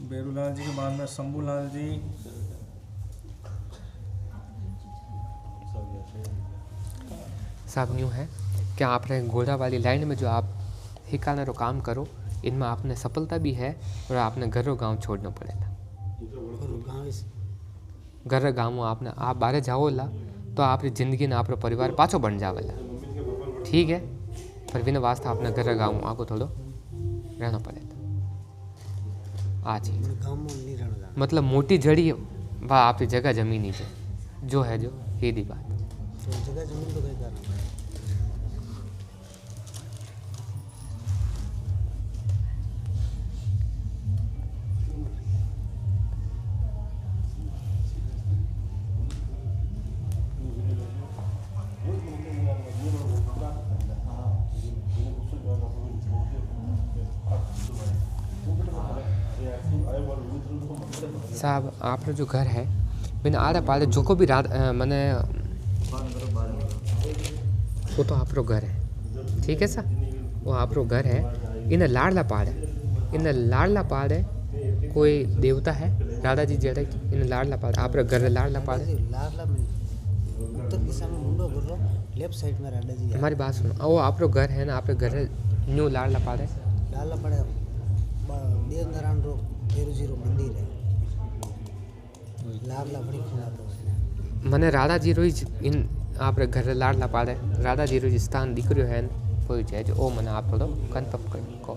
बेरूलाल जी के बाद में शंभूलाल जी साहब न्यू है कि आपने घोड़ा वाली लाइन में जो आप हिकाना रो काम करो इनमें आपने सफलता भी है और आपने घर और गांव छोड़ना पड़ेगा। घर गाँव आपने आप बाहर जाओ ला तो आपकी ज़िंदगी ने आप परिवार पाछो बन जावेला ठीक है पर बिना वास्ते आपने घर गाँव आपको थोड़ो रहना पड़ेगा। आ चीज गांव में नहीं रहना जाना मतलब मोटी जड़ी वह आपकी जगह जमीन ही है जो है जो ये दी बात तो जगह जमीन तो कहीं करना साहब आपका जो घर है मैंने आधा पाले जो को भी रात मैंने वो तो आपरो घर है ठीक है सर वो आपरो घर है इन लाडला पाड़ है इन लाडला पाड़ है कोई देवता है राधा जी जेड़ा इन लाडला पाड़ आप घर लाडला पाड़ है लाडला में उत्तर दिशा में मुंडो गुर्रो लेफ्ट साइड में राडा जी हमारी बात सुनो वो आपरो घर है ना आपके घर न्यू लाडला पाड़ है लाडला पड़े देव नारायण रो फेरुजी रो मंदिर है लाडला बड़ी खुला तो मैंने राधा जी रोज इन आप घर लाडला पाड़े राधा जी रोज स्थान दिख रहा है कोई है जो ओ मैंने आप थोड़ा कन्फर्म कर को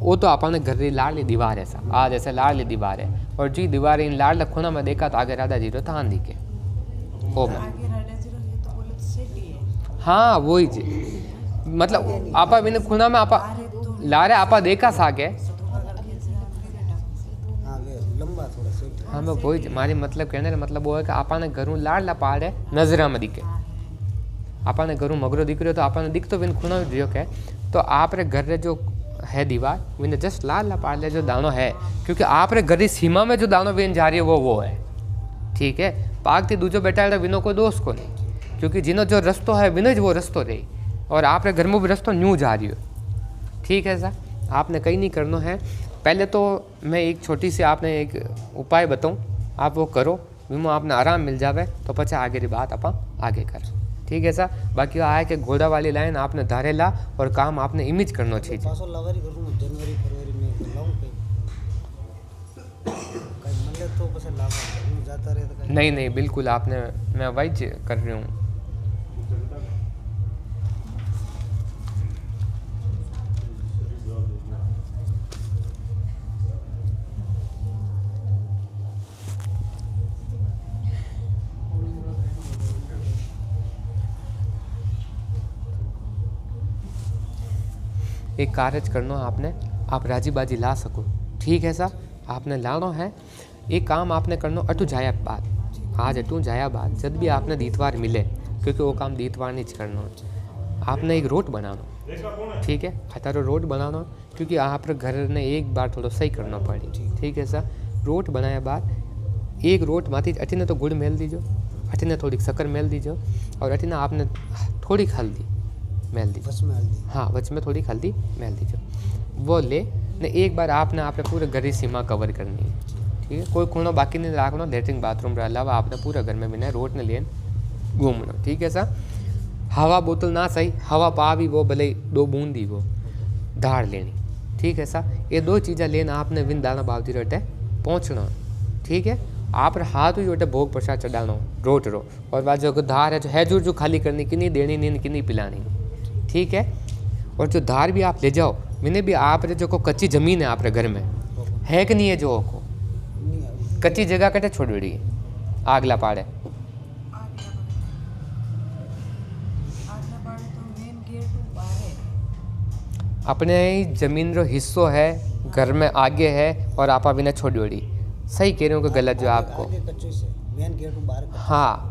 वो तो अपन घर की लाडली दीवार है सा आज ऐसे लाडली दीवार है और जी दीवार इन लाडला खूना में देखा तो आगे राधा जी रो थान दिखे ओ मैं हाँ वही जी मतलब आपा बिन खूना में आपा लारे आपा देखा सागे लंबा थोड़ा सेट हाँ मैं वही मारी मतलब कहने का मतलब वो है कि आपने घरों लाडला पाड़ है नजरा में दिखे आपने घरों मगरो दिख रहे तो आपने दिख तो बिन खूना जो है तो आप रे घर जो है दीवार विन जस्ट लाडला पाड़ ले जो दानो है क्योंकि आप रे घर की सीमा में जो दानो विन जा रही है वो है ठीक है पाक थी दूजो बेटा विनो कोई दोस्त को नहीं क्योंकि जिनो जो रस्तो है विनो वो रस्तो रही और आप रे घर में भी रस्तो न्यू जा रही हो ठीक है सर आपने कहीं नहीं करना है। पहले तो मैं एक छोटी सी आपने एक उपाय बताऊं आप वो करो विमो आपने आराम मिल जावे तो पचा आगे की बात आप आगे कर ठीक है सा। बाकी आए कि घोड़ा वाली लाइन आपने धारेला और काम आपने इमेज करना चाहिए। पासो लवारी करूँ जनवरी फरवरी में लाऊं कहीं मिले तो बस लाभ जाता रहे तो नहीं नहीं बिल्कुल आपने, मैं वही कर रही हूँ। एक कार्य करना आपने, आप राजी बाजी ला सको, ठीक है सा। आपने लाना है एक काम आपने करना अटू जाया बाद, आज अटू जाया बाद जब भी आपने दीतवार मिले, क्योंकि वो काम दीतवार नहीं करना, आपने एक रोट बनाना, ठीक है। हतारो रोट बनाना, क्योंकि आप घर ने एक बार थोड़ा सही करना पड़ी, ठीक है सा। रोट बनाया बाद एक रोट माथी अठीने तो गुड़ मेल दीजो, अठीने थोड़ी शक्कर मेल दीजो, और अठीने आपने थोड़ी हल्दी मेल दीजो, हाँ वच में थोड़ी हल्दी मेल दीजो, वो ले ने एक बार आपने पूरे घर की सीमा कवर करनी है, ठीक है। कोई खूणो बाकी नहीं रखना, लेटरिन बाथरूम के अलावा आपने पूरा घर में बिना रोड ने लेन घूमना, ठीक है सा। हवा बोतल ना सही, हवा पावी वो भले 2 बूंदी वो धार लेनी, ठीक है सा। ये 2 चीज़ें लेना आपने विन दाना बावजी रोटे पहुँचना, ठीक है। आप हाथ ही रोटे भोग प्रसाद चढ़ाना रोट रो, और बाद जो धार है जो खाली करनी, कि नहीं देनी नहीं, कि नहीं पिलानी, ठीक है। और जो धार भी आप ले जाओ, मैंने भी आप जो को कच्ची ज़मीन है आप घर में है कि नहीं है, जो को कच्ची जगह कटे छोड़ी आगला पाड़े, अपने ज़मीन रो हिस्सों है घर में आगे है, और आप बिना छोड़ी, सही कह रही हूँ कि गलत जो आपको, हाँ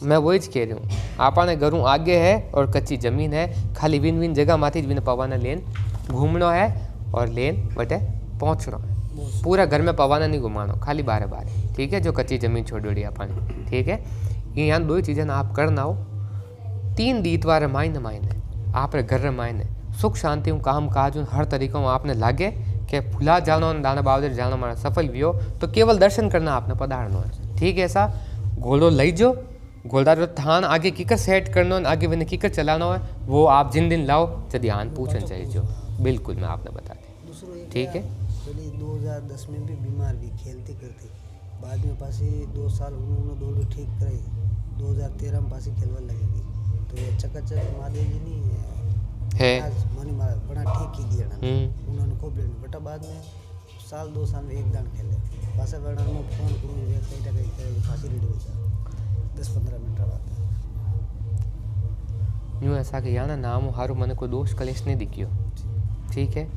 मैं वही कह रही हूँ। आपने घरों आगे है और कच्ची ज़मीन है, खाली विन विन जगह माथी बिन पवाना लेन घूमना है और लेन बटे पहुँचना है, पूरा घर में पवाना नहीं घुमाना, खाली बारे बारे, ठीक है। जो कच्ची ज़मीन छोड़ी आपने, ठीक है। ये यहाँ 2 चीज़ें आप करना हो, 3 दीतवार मायने आप घर मायने सुख शांति काम काज हर तरीक़ों आपने लागे कि फुला जानो दाना बावदर जानो मारा सफल भी हो, तो केवल दर्शन करना आपने पधारना है, ठीक है सा। घोड़ो लई जो, घोड़ा रो थान आगे कीकर सेट करना, आगे मैंने कीकर चलाना है, वो आप जिन दिन लाओ जब ध्यान पूछन चाहिए जो, बिल्कुल मैं आपने बता दी, ठीक है। पहले 2010 में भी बीमार भी खेलते करते, बाद में पासे 2 साल उन्होंने दौड़ ठीक कराई, 2013 में पासे खेलवा लगेगी, तो ये चकाचक महादेव जी नहीं है मनी मारा बड़ा ठीक की दिया उन्होंने खूब लेने बेटा, बाद में 1-2 साल में एक दान खेले पासे बेटा में फोन करूँ कई टका फांसी रेडी हो जाए 10-15 मिनट बाद यूँ ऐसा कि यहाँ नाम हारू मैंने कोई दोष कलेश नहीं दिखियो, ठीक है।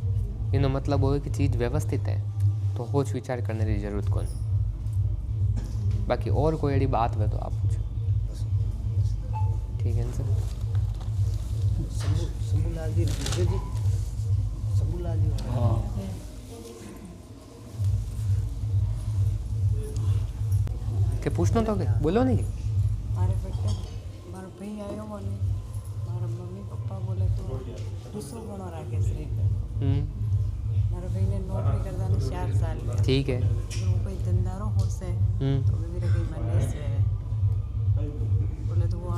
इनो मतलब हो कि चीज़ व्यवस्थित है तो होच विचार करने की जरूरत कौन, बाकी और कोई ऐसी बात है तो आप पूछो, ठीक है सर। शंभूलाल जी हाँ के पूछना तो के बोलो नहीं, मारे बेटे मारो भाई आयो बोले, मारा मम्मी पप्पा बोले तो दूसरो बनो राखे श्री मारो भाई ने नौकरी करता ने 4 साल में, ठीक है। वो कोई धंधारो हो से तो मेरे कहीं मन से बोले तो वो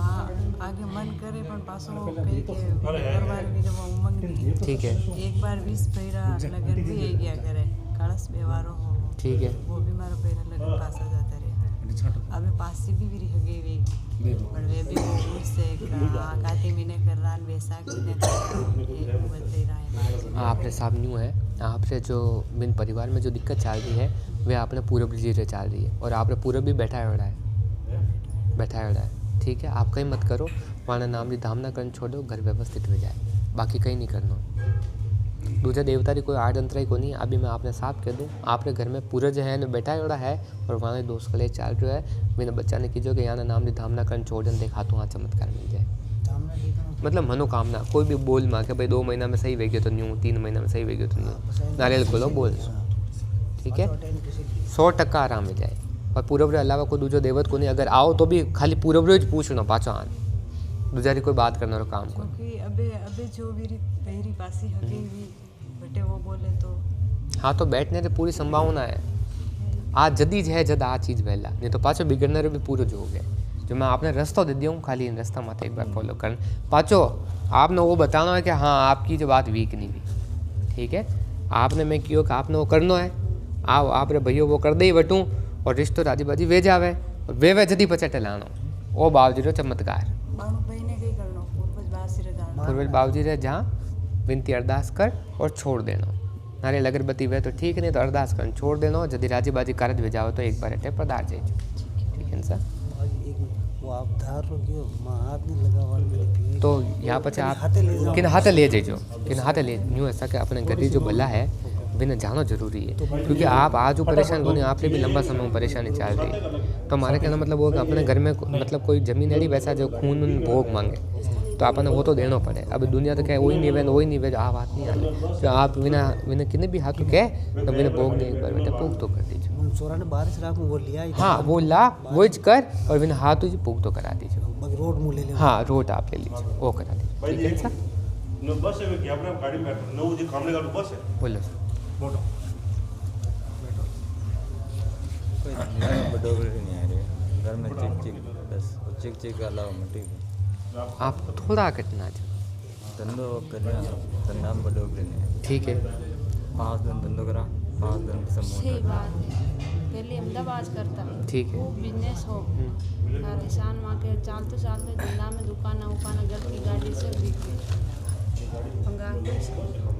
आगे मन करे पण पासो कहीं के परिवार में जब उमंग नहीं, ठीक है। एक बार 20 पैरा लगन भी आई गया करे कलश व्यवहारो हो, ठीक है। वो भी मारो पैरा लगन पासा जाता रहे, अबे पासी भी हगे वे पर वे भी वो से काती महीने कर रहा बैसाख महीने कर बदले रहा है। आपने साहब न्यू है, आपने जो बिन परिवार में जो दिक्कत चल रही है वे आपने पूरब जीरे चल रही है, और आपने पूरब भी बैठाया है, ठीक है। आप कहीं मत करो, वहाँ नाम की धामना करना छोड़ो, घर व्यवस्थित हो जाए, बाकी कहीं नहीं करना। दूसरा देवता की कोई आड़ अंतराई को नहीं, अभी मैं आपने साफ कह दूँ, आपके घर में पूरा जो है ना बैठा है और वहाँ दोस्त कले चल रहा है, मेरे बच्चा ने कीजिए कि यहाँ नाम की धामना करना छोड़न देखा तो वहाँ चमत्कार मिल जाए, मतलब मनोकामना कोई भी बोल माँ के भाई 2 महीना में सही वेगे तो न्यू, 3 महीना में सही वेगे तो न्यू, नारियल खोलो बोल, ठीक है। 100% आराम मिल जाए, और पूरब रे अलावा कोई दूसरो देवत को नहीं, अगर आओ तो भी खाली पूरब रे पूछना पाछो आन, दूसरी कोई बात करना काम को, क्योंकि अबे जो मेरी पासी हगे भी बटे वो बोले तो हाँ तो बैठने की पूरी संभावना है, आज जदी है जद आ चीज़ पहला, नहीं तो पाछो बिगड़ने भी पूरा जो हो गया, जो मैं आपने रास्ता दे दिया हूँ, खाली इन रास्ता मत एक बार फॉलो कर। पाचो आपने वो बताना है कि हाँ आपकी जो बात वीक नहीं हुई, ठीक है। आपने मैं क्यों कि आपने वो करना है, आओ आप रे भैया वो कर दे वटूँ और रिश्तो राजी बाजी वे जावे और वे जदी पचे टलानो ओ बाबूजी रो चमत्कार बाणु भाई ने कई करनो पूर्वज बासी रे जाना पूर्वज बाबूजी रे जहाँ विनती अरदास कर और छोड़ देना। नारियल अगरबत्ती वे तो ठीक नहीं तो अरदास कर छोड़ देना। जदी राजी बाजी कारज वे जाओ तो एक बार अटे पधार जाइए, ठीक है सर। वो आप धार रो गयो मां हाथ नहीं लगावा मेरी तो यहाँ पर आप किन हाथ ले जाइए, किन हाथ ले न्यू ऐसा कि अपने गरीब जो भला है बिना जाना जरूरी है, क्योंकि आप आज परेशान होने आपने भी लंबा समय परेशानी चल रही है। तो हमारे कहना मतलब वो कि अपने घर में मतलब कोई जमीन एड़ी वैसा जो खून भोग मांगे तो आपने वो तो देना पड़े। अब दुनिया तो कहे वही नहीं वे आ बात नहीं आने तो आप बिना बिना कितने भी हाथ कहे तो बिना भोग नहीं एक बार बेटा पूग तो कर दीजिए। सोरा ने बारिश रात में वो लिया ही हाँ वो ला वो कर और बिना हाथ तुझे पूग तो करा दीजिए। रोड मुँह ले ले। हाँ रोड आप ले लीजिए वो करा दीजिए, ठीक है सर। बस है कि अपना गाड़ी में 9 बजे काम लगा तो बस है बोलो मोटो कोई बडोगरे नहीं आ रहे घर में चिक बस चिक अलावा मिट्टी आप थोड़ा कटना धंधो करना धंधा में बडोगरे नहीं, ठीक है। 5 दिन धंधो करा 5 दिन सही बात है। पहले अहमदाबाद करता ठीक है। वो बिजनेस हो परेशान वहाँ के चलते चलते धंधा में दुकान उकान घर की गाड़ी से बिक गई बंगाल में।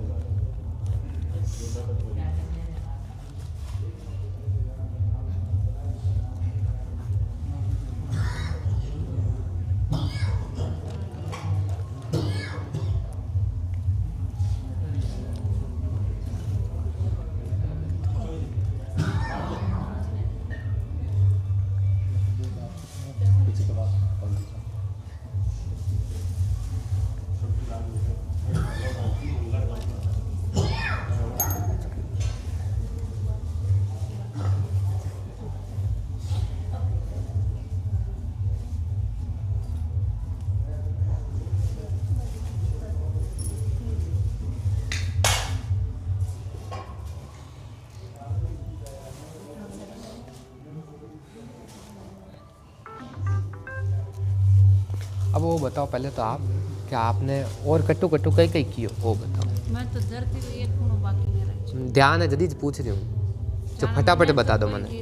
अब वो बताओ पहले तो आप क्या आपने और कट्टू कट्टू कई कई कियो वो बताओ। मैं तो धरती पे एक खूनो बाकी नहीं रही। ध्यान है जदीज पूछ रही हूँ जो फटाफट बता दो मैंने।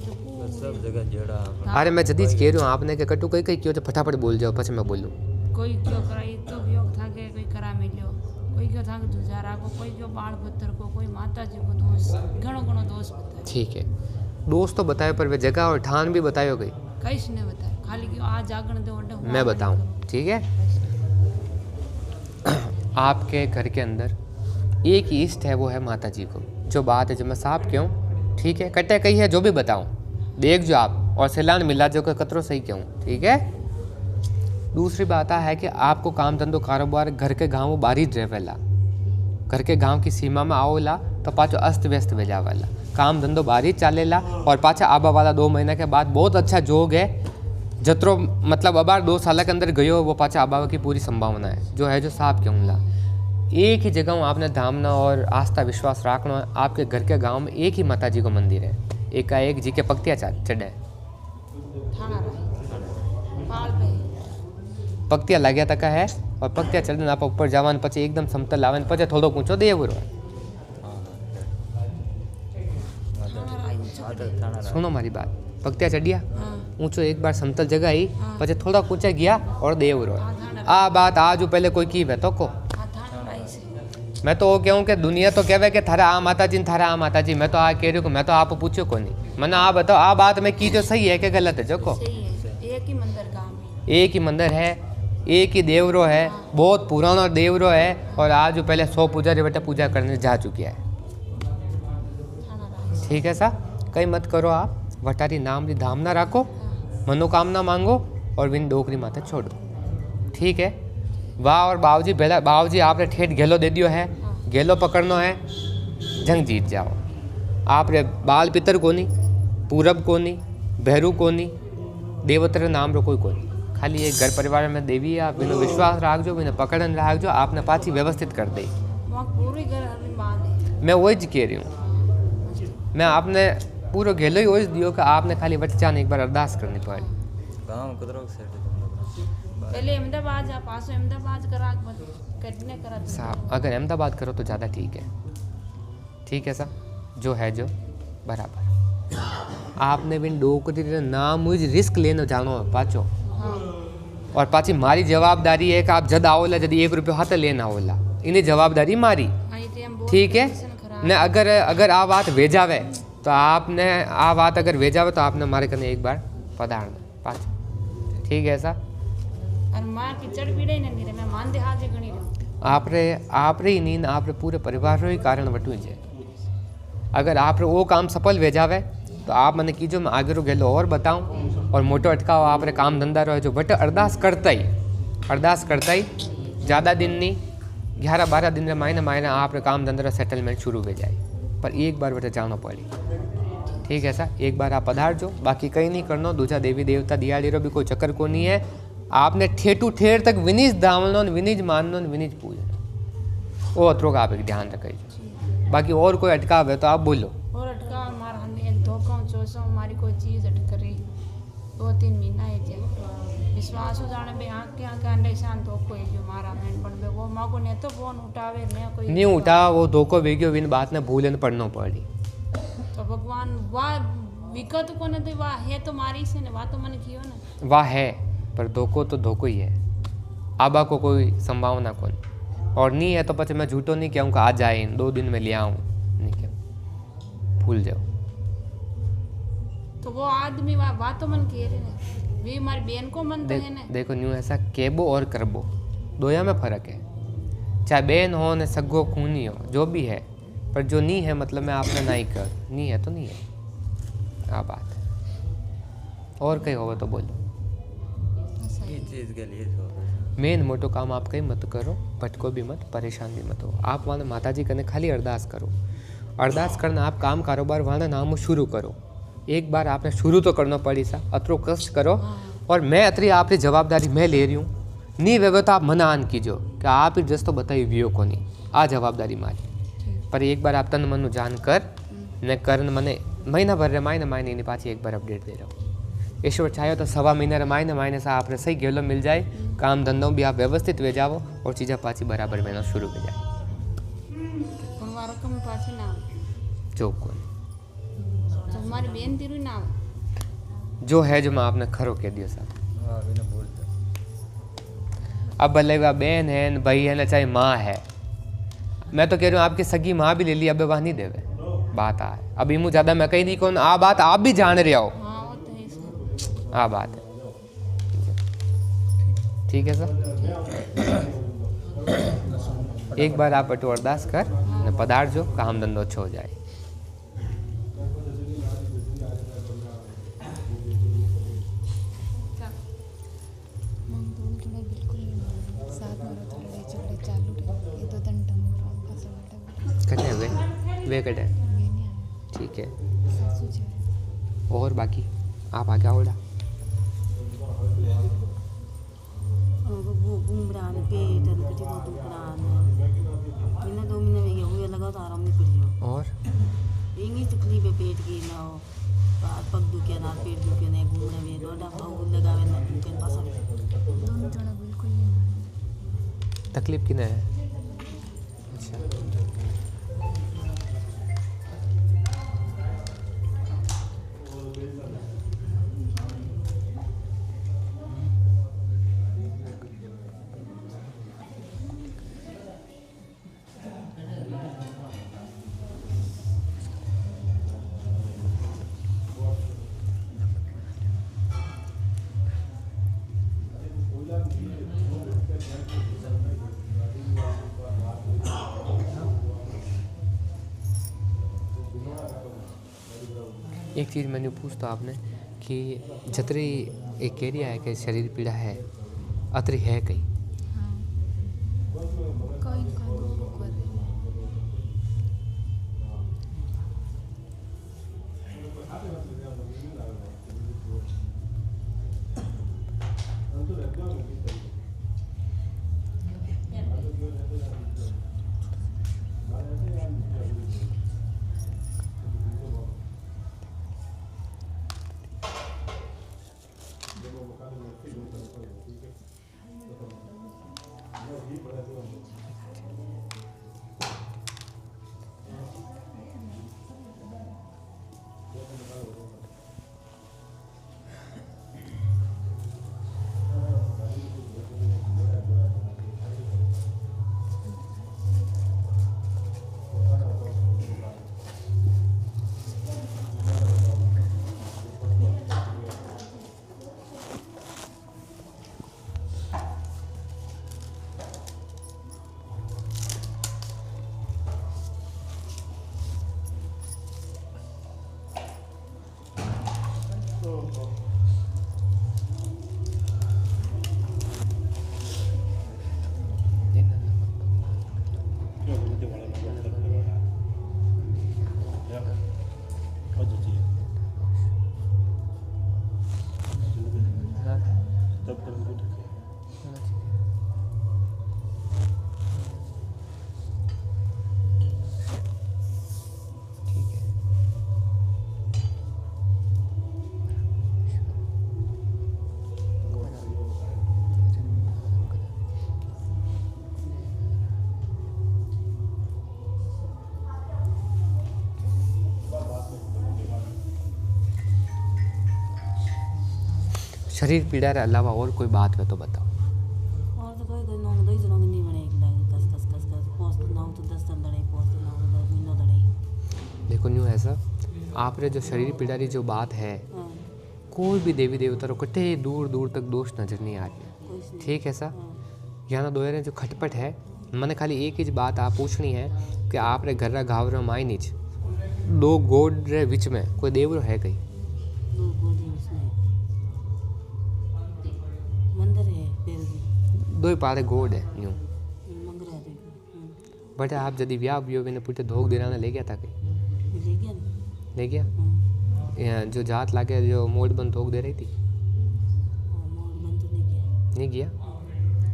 सब जगह जेड़ा अरे मैं जदीज कह रही हूँ आपने के कट्टू कई कई कियो जो फटाफट बोल जाओ પછી मैं बोलूँ। कोई क्यों कराई तो क्यों था के कोई करा मिलियो कोई क्यों था के दुजारा को कोई क्यों बाल पुत्र को कोई माता जी को दोस्त घणो घणो दोस्त बताए। ठीक है दोस्त तो बताए पर वे जगह और ठान भी बतायो गई कहीं ने बताया खाली क्यों आज जागण दे ओंडे मैं बताऊँ, ठीक है। आपके घर के अंदर एक ही इष्ट है वो है माता जी को। जो बात है जो मैं साफ क्यों, ठीक है कटे कही है जो भी बताऊँ देख जो आप और सैलान मिला जो कतरो सही क्यों, ठीक है। दूसरी बात है कि आपको काम धंधो कारोबार घर के गाँव बारी रहेला, घर के गाँव की सीमा में आओला तो पाछो अस्त व्यस्त वे जावेला, काम धंधो बारी चालेला और पाछा आबा वाला 2 महीने के बाद बहुत अच्छा जोग है जत्रो मतलब अबार 2 साल के अंदर गयो वो पाछा आबा की पूरी संभावना है जो है जो साफ क्यों ला। एक ही जगह आपने धामना और आस्था विश्वास रखना है। आपके घर के गांव में एक ही माता जी को मंदिर है, एकाएक जी के पक्तिया चढ़े पक्तिया लाग्या तक है और पक्तिया चढ़ने आप ऊपर जावान पचे एकदम समतल आवे पचे थोड़ो ऊंचो देवरो सुनो मारी बात पक्तिया चढ़िया ऊंचो एक बार समतल जगह आई पचे थोड़ा ऊंचा गया और देवरो आ बात आज पहले कोई की वे तो को मैं तो वो कहूँ कि दुनिया तो कहवे कि थारा आ माता जी थारा आ माता जी मैं तो आ कह रही हूँ मैं तो आप पूछो को नहीं मैंने आ बताओ आ बात में की जो सही है कि गलत है जोको एक ही मंदिर गांव में एक ही मंदिर है एक ही देवरो है बहुत पुराना देवरो है और आज पहले 100 पुजारी बेटा पूजा करने जा चुकिया है, ठीक है सा कहीं मत करो आप वटारी नाम री धाम ना रखो मनोकामना मांगो और विन डोकरी माता छोड़ो, ठीक है। वाह और बाबूजी पहला बाबूजी आपने ठेठ घेलो दे दियो है घेलो पकड़ना है जंग जीत जाओ। आप रे बाल पितर को नहीं पूरब को नहीं भैरू को नहीं देवतर नाम रो कोई कोनी खाली एक घर परिवार में देवी है आप बिना विश्वास राख जो बिना पकड़न राख जो आपने पाछी व्यवस्थित कर दे। मैं वही कह रही हूँ मैं आपने पूरा घेलो ही वही दियो कि आपने खाली बच्चा ने एक बार अरदास करनी पड़ी गांव कदरों सेट है पहले अहमदाबाद जा पास अहमदाबाद करा कटने करा साहब अगर अहमदाबाद करो तो ज़्यादा ठीक है सर, जो है जो बराबर। आपने बिन डोकरी नाम मुझे रिस्क लेना जानो है पाचो, और पाची मारी जवाबदारी है कि आप जद आओला जद 1 रुपयो हाथ लेना होला, इन्हें जवाबदारी मारी, ठीक है न। अगर आ बात भेजावे तो आपने आ बात अगर भेजावे तो आपने मारे करने एक बार पधारना पाच, ठीक है सर। और मां की चढ़ पीड़े न नीरे मैं मान दे हाजे गणी आपरे ही नींद आपरे पूरे परिवार रो ही कारण वटू है। अगर आप वो काम सफल भेजावे तो आप मैंने कीजो, मैं आगे रो गेलो और बताऊं, और मोटो अटकाव आप रे काम धंधा रहो जो बट अरदास करता ही ज़्यादा दिन नहीं 11-12 दिन रे मायने आप रे काम धंधा सेटलमेंट शुरू हो जाए, पर एक बार बटे जाना पड़ी, ठीक है सर। एक बार आप पधार जो, बाकी कहीं नहीं करना। दूसरा देवी देवता दियाड़ी रो भी कोई चक्कर को नहीं है। आपने ठेठू ठेर तक विनिज दावनो विनिज माननो विनिज पूजनो, वो अतरो का आप एक ध्यान रखिए। बाकी और कोई अटकाव है तो आप बोलो। और अटका मार हने धोखा चोसो हमारी कोई चीज अटकरी 2-3 महीना है जे विश्वास हो जाने बे आंख के अंडे शान धोखो है जो मारा मैन पण बे वो माको ने तो फोन उठावे ने कोई नहीं उठा, वो धोखो वेग्यो विन बात ने भूलन पड़नो पड़ी। तो भगवान वाह विकत को ने तो वाह है तो मारी से ने वाह तो मन कियो ना वाह है, पर धोखो तो धोखो ही है। आबा को कोई संभावना कौन, और नहीं है तो पचे मैं झूठो नहीं कहूँ आज आए 2 दिन में ले आऊँ, नहीं कहूँ, भूल जाओ। तो वो आदमी वाह तो मन कह रहे ने वे हमारी बहन को मन तो है ना। देखो न्यू ऐसा केबो और करबो दोया में फर्क है, चाहे बहन हो न सगो खूनी हो जो भी है, पर जो नहीं है मतलब मैं आपने नहीं कर, नहीं है तो नहीं है, आ बात है। और कहीं होगा तो बोलो। ये चीज़ के लिए मेन मोटो काम आप कहीं मत करो, भटको भी मत, परेशान भी मत हो। आप वहाँ माता जी कने खाली अरदास करो, अरदास करना आप काम कारोबार वहाँ नाम शुरू करो। एक बार आपने शुरू तो करना पड़ी सा, अतरो कष्ट करो, और मैं अतरी आपकी जवाबदारी मैं ले रही हूँ। नहीं वे तो आप मना आन कीजो कि आप ही जस्तो बताई वियो को नहीं, आ जवाबदारी मारी। पर एक बार आप तन मन जान कर न करन मने महीना भर रे मायने नहीं पाची एक बार अपडेट दे रहा हूँ। ईश्वर चाहे तो 1.5 महीने रे मायने से आप सही गेलो मिल जाए, काम धंधों भी आप व्यवस्थित वे जाओ और चीज़ें पाची बराबर में शुरू हो जाए। रकम पाची ना जो को तो हमारी बहन तीरू ना जो है जो मैं आपने खरो कह दिया साहब। हाँ अभी ना बोल अब भले वह बहन है भाई है ना, चाहे माँ है, मैं तो कह रहा हूँ आपकी सगी माँ भी ले ली, अब वह नहीं देवे बात आ है। अभी मुझे ज़्यादा मैं कहीं नहीं कौन आ बात आप भी जान रहे हो, आ बात है, ठीक है सर। एक बार आप बटू अरदास कर न पदार्थ जो काम धंधो अच्छो हो जाए। कटे वे कटे, ठीक है। और बाकी आप आगे आओ। बुमरान पेट कटी तो दुखरान बिना 2 महीने में हुए लगा तो आराम नहीं पड़ियो। और यही तकलीफ है पेट की ना हो, पग दुखे ना पेट दुखे ना, घूमने में डोडा पाऊ लगावे ना दुखे पासा दोनों जना बिल्कुल नहीं तकलीफ की ना है। अच्छा एक चीज़ मैंने पूछता आपने कि जतरी एक एरिया है कि शरीर पीड़ा है अतरी है कहीं शरीर पीड़ा के अलावा और कोई बात है तो बताओ। और तो कोई कोई नौंग दई जनोंग नहीं बने एक लाइन कस कस कस कस पोस्ट नाउ तो 10 दिन लड़ाई पोस्ट नाउ तो 10 महीनों लड़ाई। देखो न्यू ऐसा आपरे जो शरीर पीड़ा की जो बात है कोई भी देवी देवता रो कटे दूर दूर तक दोष नजर नहीं आ रही। ठीक है सा यहाँ दोहरे जो खटपट है मैंने खाली एक ही बात आप पूछनी है कि आप रे घर रा गाँव रो माई नीच दो गोड रे बीच में कोई देवरो है कहीं? दो गोड उसमें मंदिर है पेड़ भी दो ही पारे गोड है न्यू मंदिर है देखो। बट आप यदि व्याह भी मैंने पूछे धोख देना ले गया था कहीं? ले गया ना ले गया यहाँ जो जात लागे जो मोड़ बंद धोख दे रही थी मोड़ बंद तो नहीं नहीं किया।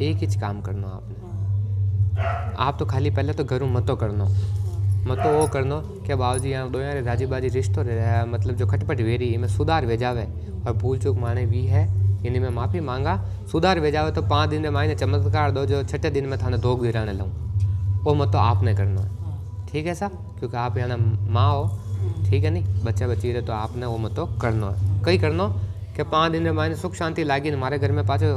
एक ही काम करना आपने आप तो खाली पहले तो घरों मतो करना मतो वो करना कि बाबूजी यहाँ दो यार राजी बाजी रिश्तो रहा मतलब जो खटपट वेरी इनमें सुधार भेजावे और भूल चूक माने भी है इन्हें में माफ़ी मांगा सुधार भेजावे तो 5 दिन में मायने चमत्कार दो जो 6 दिन में थाने धोख दिलाने लूँ वो मतो आपने करना है। ठीक है सा क्योंकि आप यहाँ माँ हो ठीक है नहीं बच्चा बच्ची रहे तो आपने वो मतो करना है कई करना कि 5 दिन में मायने सुख शांति लागी हमारे घर में पाचो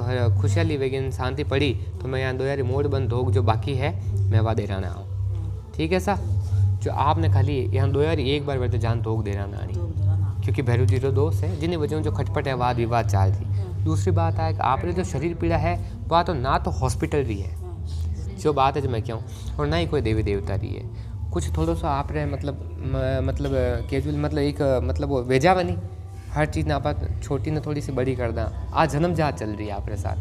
खुशहाली वेगी शांति पड़ी तो मैं यहाँ 2 यार मोड़ बंद धोख जो बाकी है मैं वहाँ दे रहा आऊँ। ठीक है सा जो आपने खाली यहाँ 2 यार एक बार बैठे जान धोख दे रहा आनी क्योंकि भैरू जी दोस्त है जिन्हें वजह जो खटपट है वाद विवाद चाल थी। दूसरी बात है कि आपने जो शरीर पीड़ा है वह तो ना तो हॉस्पिटल रही है जो बात है जो मैं क्या हूँ और ना ही कोई देवी देवता रही है कुछ थोड़ा सा आप रहे मतलब कैजुअल मतलब एक मतलब वो भेजा बनी हर चीज़ ना आप छोटी ना थोड़ी सी बड़ी कर दा आज जन्म जहाँ चल रही है आपके साथ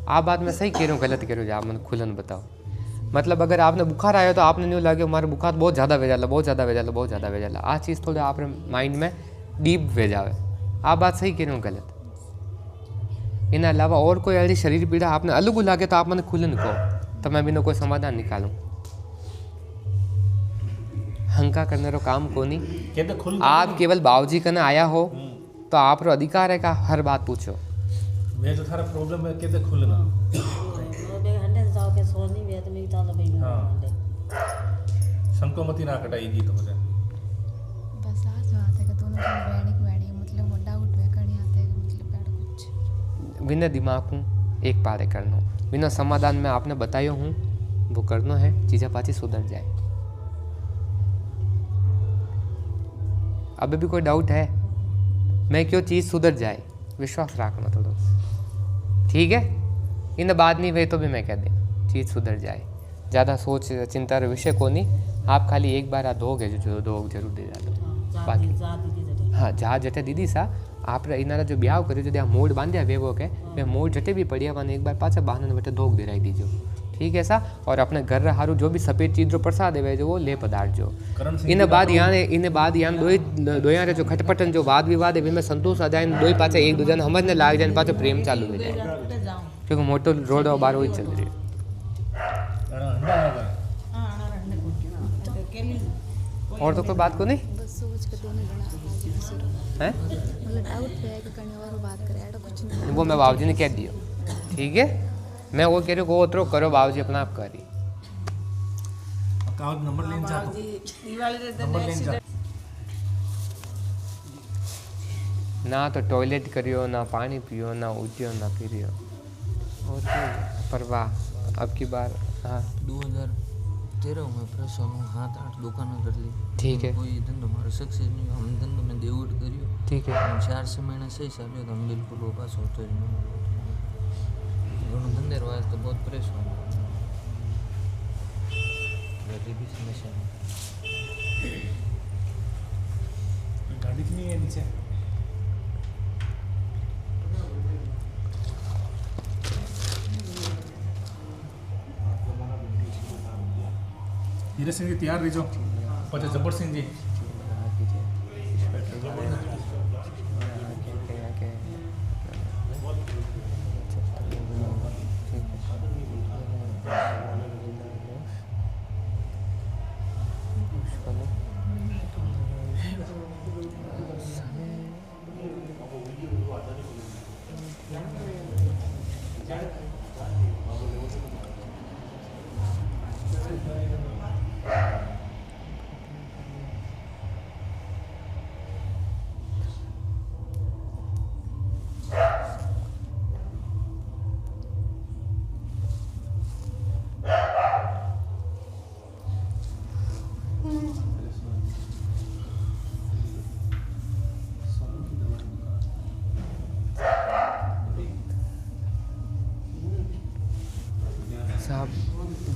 आप बात मैं सही कह रहा हूँ गलत कह रहा हूँ आप मैंने खुलन बताओ मतलब अगर आपने बुखार आया तो आपने नहीं लगे हमारे बुखार बहुत ज़्यादा भेजाला बहुत ज़्यादा भेजाला बहुत ज़्यादा भेजाला आ चीज़ थोड़ा आप माइंड में डीप भेजावे आप बात सही कह रहे हो गलत इन अलावा और कोई अड़ी शरीर पीड़ा आपने अलग लागे तो आप मैंने खुलन कहो तो मैं भी कोई समाधान निकालूँ हंका करने रो काम को नहीं आप केवल बाबूजी कने आया हो तो आप रो अधिकार है का हर बात पूछो मैं तो थारा प्रॉब्लम है कैसे खुलना हंडे से जाओ के सोच नहीं वे तो मेरी ताला भाई संकोमति ना कटाएगी तो मुझे बस आज बात है कि दोनों जन बैठी मतलब वो डाउट वे करनी आते हैं मतलब बैठ कुछ बिना दिमाग हूँ एक पारे करना बिना समाधान में आपने बताया हूँ वो करना है चीज़ें पाची सुधर जाए। अभी भी कोई डाउट है मैं क्यों चीज़ सुधर जाए विश्वास रखना थोड़ा ठीक है इन बात नहीं हुई तो भी मैं कह दें चीज़ सुधर जाए ज़्यादा सोच चिंता विषय को नहीं आप खाली एक बार धोगे जो धोग जरूर दे जाते बाकी हाँ जहाँ जटे दीदी सा आप इनारा जो ब्याह करो जो मोड़ बांध्या वे वो के वे मोड़ जटे भी पड़िया वन एक बार पाचा बांधने बेटे धोग दे रही दीजो ठीक है सा और अपने घर हारू जो भी सफ़ेद चीज जो प्रसाद है जो वो ले पदार्थ जो इन बाद यहाँ दो यहाँ जो खटपटन जो वाद विवाद है में संतोष आ जाए दो ही पाचा एक दूसरे समझने लाग जाए पाचो प्रेम चालू हो जाए क्योंकि मोटो रोड और बार वही चल रही है। और तो कोई बात को नहीं बस सोच के दोनों जना हैं? मतलब डाउट है कि करने वाला बात करे ऐसा कुछ नहीं। वो मैं बाबूजी ने कह दियो, ठीक है। मैं वो कह रही हूँ वो उतरो करो बाबूजी अपना आप करी। अकाउंट नंबर लेन जा तो नंबर लेन जा ना तो टॉयलेट करियो, ना पानी पियो, ना उठियो, ना फिरियो, और पर वाह अब की बार। हाँ 2013 में प्रेस हूँ 7-8 दुकानें कर ली, ठीक है। कोई धंधो हमारा सक्सेस नहीं, हम धंधो में देवट करियो, ठीक है। 4 महीने सही चलियो तो हम बिल्कुल वो पास होते ही नहीं धंधे वास्ते तो बहुत परेशान हूँ। गरीबी समस्या गाड़ी की नहीं है नीचे। हीरा सिंह जी तैयार रहिजो। પછી જબ્બર સિંહ जी साहब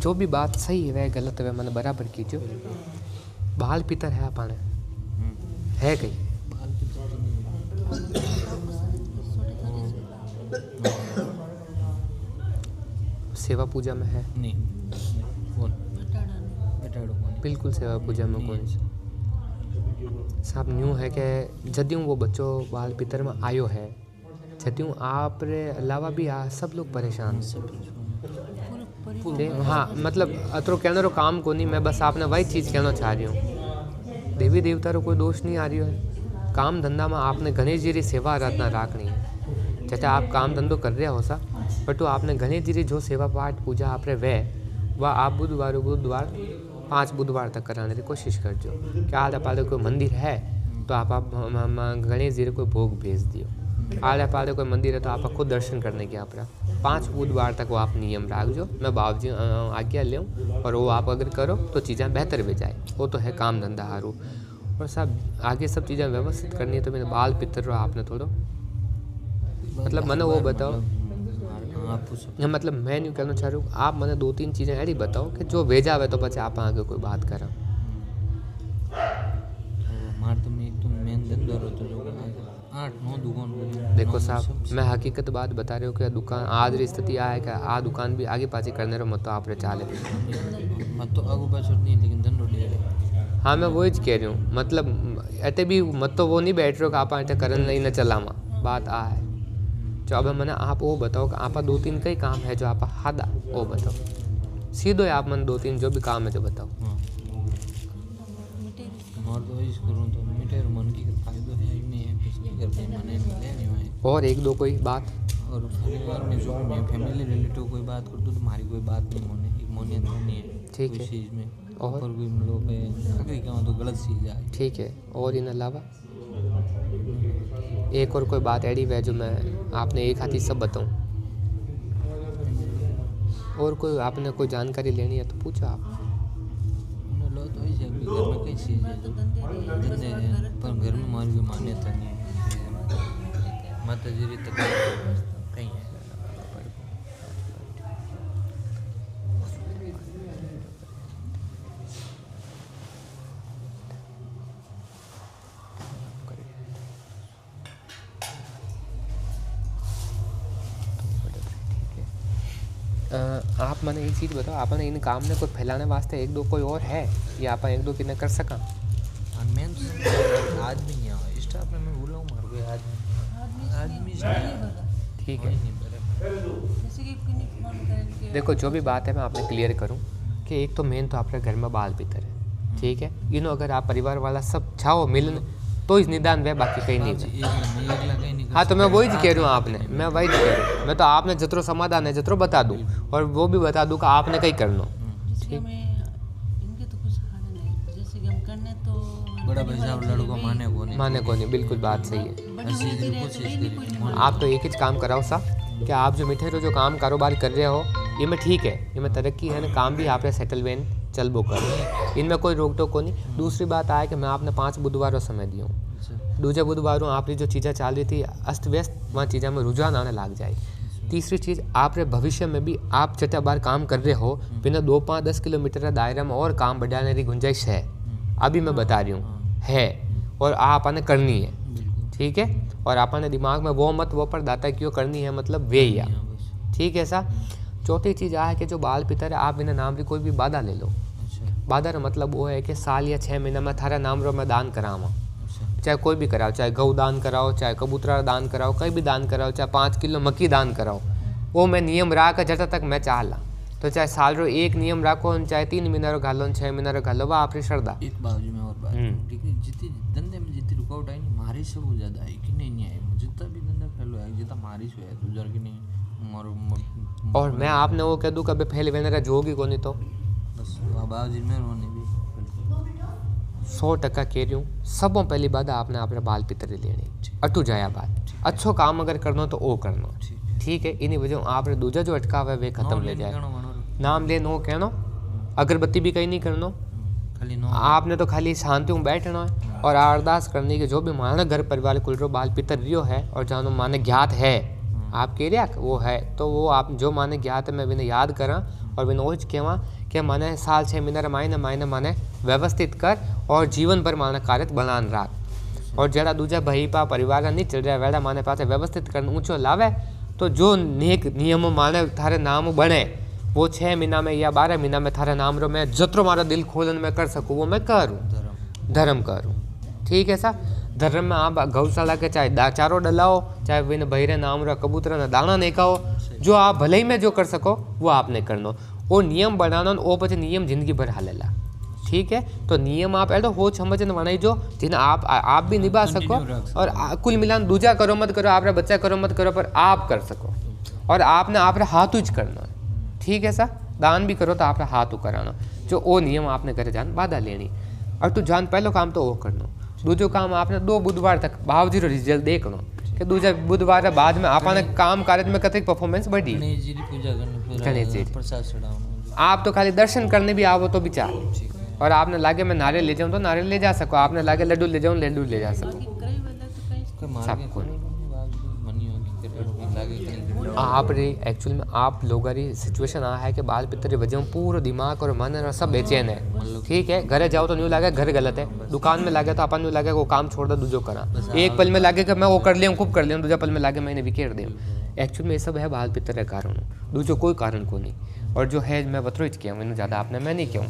जो भी बात सही है वह गलत है मैंने बराबर कीजिए। बाल पितर है अपाने है कहीं सेवा पूजा में है नहीं बिल्कुल सेवा पूजा में कौन साहब न्यू है कि जद्यू वो बच्चों बाल पितर में आयो है जद्यू आप रे अलावा भी सब लोग परेशान हाँ मतलब अतरो कहने रो काम को नहीं मैं बस आपने वही चीज़ कहना चाह रही हूँ। देवी देवता रो कोई दोष नहीं आ रही है काम धंधा में आपने गणेश जी री सेवा आराधना राखनी है चाहे आप काम धंधो कर रहे हो सा बट तो आपने गणेश जी री जो सेवा पाठ पूजा आप रे वह आप बुधवार 5 बुधवार तक कराने की कोशिश करजो। क्या आले पाले कोई मंदिर है तो आप गणेश जी रे कोई भोग भेज दियो। आले पाले कोई मंदिर है तो आप खुद दर्शन करने के आप 5 बुधवार तक वो आप नियम रखो। मैं बाबूजी आज्ञा लूँ और वो आप अगर करो तो चीज़ें बेहतर भी जाए वो तो है काम धंधा हारू और सब आगे सब चीज़ें व्यवस्थित करनी है तो मैंने बाल पितर रो आपने थोड़ो मतलब मैंने वो बताओ मतलब मैं नहीं कहना चाह रहा हूँ आप मैंने 2-3 चीज़ें ऐसी बताओ कि जो भेजा हुआ तो पचे आप आगे कोई बात करो। देखो साहब मैं हकीकत बात बता रही हूँ कि दुकान आज री स्थिति है कि आ दुकान भी आगे पाछे करने रो मत तो आप रे चाले मत तो आगे पाछे नहीं लेकिन धंधो ले हाँ मैं वही कह रही हूँ मतलब ऐसे भी मत तो वो नहीं बैठ रहे हो कि आप ऐसे करन नहीं न चलावा बात आ है जो अब मैंने आप वो बताओ कि आप 2-3 कई काम है जो आप हादा वो बताओ सीधो आप मन 2-3 जो भी काम है जो बताओ। और 1-2 कोई बात और परिवार में जो मैं फैमिली रिलेटिव कोई बात कर दूँ तो हमारी कोई बात नहीं मोने एक मोने नहीं है ठीक है चीज़ में और कोई लोग आगे क्या तो गलत चीज़ है ठीक है। और इन अलावा एक और कोई बात ऐडी है जो मैं आपने एक हाथी सब बताऊं और कोई आपने कोई जानकारी लेनी है तो पूछो आप लो तो ऐसे घर में कई चीज़ है धंधे हैं पर घर में हमारी कोई मान्यता नहीं है माता जी री तकलीफ कहीं है आप मैंने एक चीज़ बताओ आपने इन काम ने कोई फैलाने वास्ते 1-2 कोई और है या आप 1-2 कितने कर सका मैं आदमी नहीं आवा स्टाफ में मैं बोला हूँ मार कोई आदमी ठीक है। देखो जो भी बात है मैं आपने क्लियर करूँ कि एक तो मेन तो आपके घर में बाल पितर है ठीक है इनो अगर आप परिवार वाला सब चाहो मिलन तो इस निदान वे बाकी कहीं नहीं है। एकला कहीं नहीं। हाँ तो मैं वही कह रहा हूँ आपने, मैं वही कह रहा हूँ, मैं तो आपने जतरो समाधान है जतरो बता दूँ और वो भी बता दूँ कि आपने कहीं करना। जिसके में इनके तो कुछ हाल नहीं, जैसे कि हम करने तो बड़ा भाई साहब लड़को माने को नहीं, बिल्कुल बात सही है। कोशिश करी। आप तो एक ही काम कराओ सा कि आप जो मिठे जो काम कारोबार कर रहे हो ये में ठीक है, ये में तरक्की है ना, काम भी आप सेटलमेंट चल बो कर, इनमें कोई रोक टोक को नहीं। दूसरी बात आए कि मैं आपने 5 बुधवारों समय दिया हूँ, दूसरे बुधवारों आपकी जो चीज़ें चल रही थी अस्त व्यस्त, वहाँ चीज़ों में रुझान आने लग जाए। तीसरी चीज़, आपने भविष्य में भी आप छठा बार काम कर रहे हो, बिना 2, 5, 10 किलोमीटर दायरे में और काम बढ़ाने की गुंजाइश है, अभी मैं बता रही हूँ है, और आपने करनी है, ठीक है। और आपने दिमाग में वो मत वो पर दाता क्यों करनी है, मतलब वे या ठीक है सा। चौथी चीज़ आ है कि जो बाल पितर है आप बिना नाम की कोई भी बाधा ले लो। बाधा का मतलब वो है कि साल या 6 महीना में थारा नाम रो में दान करावा, चाहे कोई भी कराओ, चाहे गौ दान कराओ, चाहे कबूतरा दान कराओ, कहीं भी दान कराओ, चाहे 5 किलो मक्की दान कराओ, वो मैं नियम रहा कर जब तक मैं चाहला, तो चाहे साल रो एक नियम रखो, चाहे 3 महीना रो घालो, 6 महीना रो घालो, वह आपकी श्रद्धा। एक बाजू में और बात, ठीक है, जितनी धंधे में जितनी रुकावट आई नहीं, मारी से वो ज़्यादा है कि नहीं आई, जितना भी धंधा फैलो है जितना मारी से है तो जर की नहीं। और मैं आपने वो कह दूँ कभी फैल वेने जो होगी को नहीं, तो बस बाबूजी मेहरबानी भी 100% कह रही हूँ। सबों पहली बात आपने अपने बाल पितरी लेनी, अटू जाया बात, अच्छो काम अगर करना तो वो करना, ठीक है। इन्हीं वजह आपने दूजा जो अटकाव है वे खत्म ले जाए, नाम ले नो कहना, अगरबत्ती भी कहीं नहीं करना, आपने तो खाली शांति में बैठना है और अरदास करनी कि जो भी माने घर परिवार कुल रो बाल पितर रियो है और जानो माने ज्ञात है, आप कह रहे वो है तो वो आप जो माने ज्ञात है मैं बिना याद करा और बिना ओज कहवा कि माने साल 6 महीना मायने माने व्यवस्थित कर और जीवन भर माने कार्य बनान राख। और जरा दूजा भाई पा परिवार नहीं चल रहा वेड़ा माने पास व्यवस्थित कर ऊँचो लावे, तो जो नेक नियम माने थारे नाम बने वो 6 महीना में या 12 महीना में थारे नाम रो मैं जतरो मारा दिल खोलन में कर सकूँ वो मैं करूँ, धर्म करूँ, ठीक है सा। धर्म में आप गौशाला के चाहे चारो डलाओ, चाहे बिन बहिरे नाम रो कबूतर ना दाना नहीं खाओ, जो आप भले ही में जो कर सको वो आपने करनो। वो नियम बनाना वो पचे नियम जिंदगी भर हालेला, ठीक है। तो नियम आप एडो हो समझन बनाई जो जिन्हें आप भी निभा सको और कुल मिलान दूजा करो मत करो, आप बच्चा करो मत करो, पर आप कर सको और आपने आप हाथ उच करना, ठीक है सा। दान भी करो तो आप हाथ कराना, जो वो नियम आपने करे जान बाधा लेनी। और तू जान पहलो काम तो वो करना, दूजो काम आपने 2 बुधवार तक बावजी रिजल्ट देखना कि दूजा बुधवार बाद में आपने काम कार्य में कतई परफॉर्मेंस बढ़ी। गणेश जी की पूजा करने, प्रसाद चढ़ाओ, आप तो खाली दर्शन करने भी आओ तो भी चाल, और आपने लागे मैं नारियल ले जाऊँ तो नारियल ले जा सको, आपने लागे लड्डू ले जाऊँ लड्डू ले जा सको, सबको आप रे एक्चुअल में आप लोगों की सिचुएशन आ है कि बाल पितर वजह में पूरा दिमाग और मन और सब बेचैन है, ठीक है। घरे जाओ तो न्यू लगे घर गलत है, दुकान में लगे तो अपन न्यू लगे वो काम छोड़ दो दूजो करा, एक पल में लगे कि मैं वो कर लिया खूब कर लिया, दूसरा पल में लगे मैंने बिखेर दिया। एक्चुअल में ये सब है बाल पितर के कारण, दूजो कोई कारण को नहीं। और जो है मैं बतरो किया मैंने ज़्यादा आपने मैं नहीं क्यों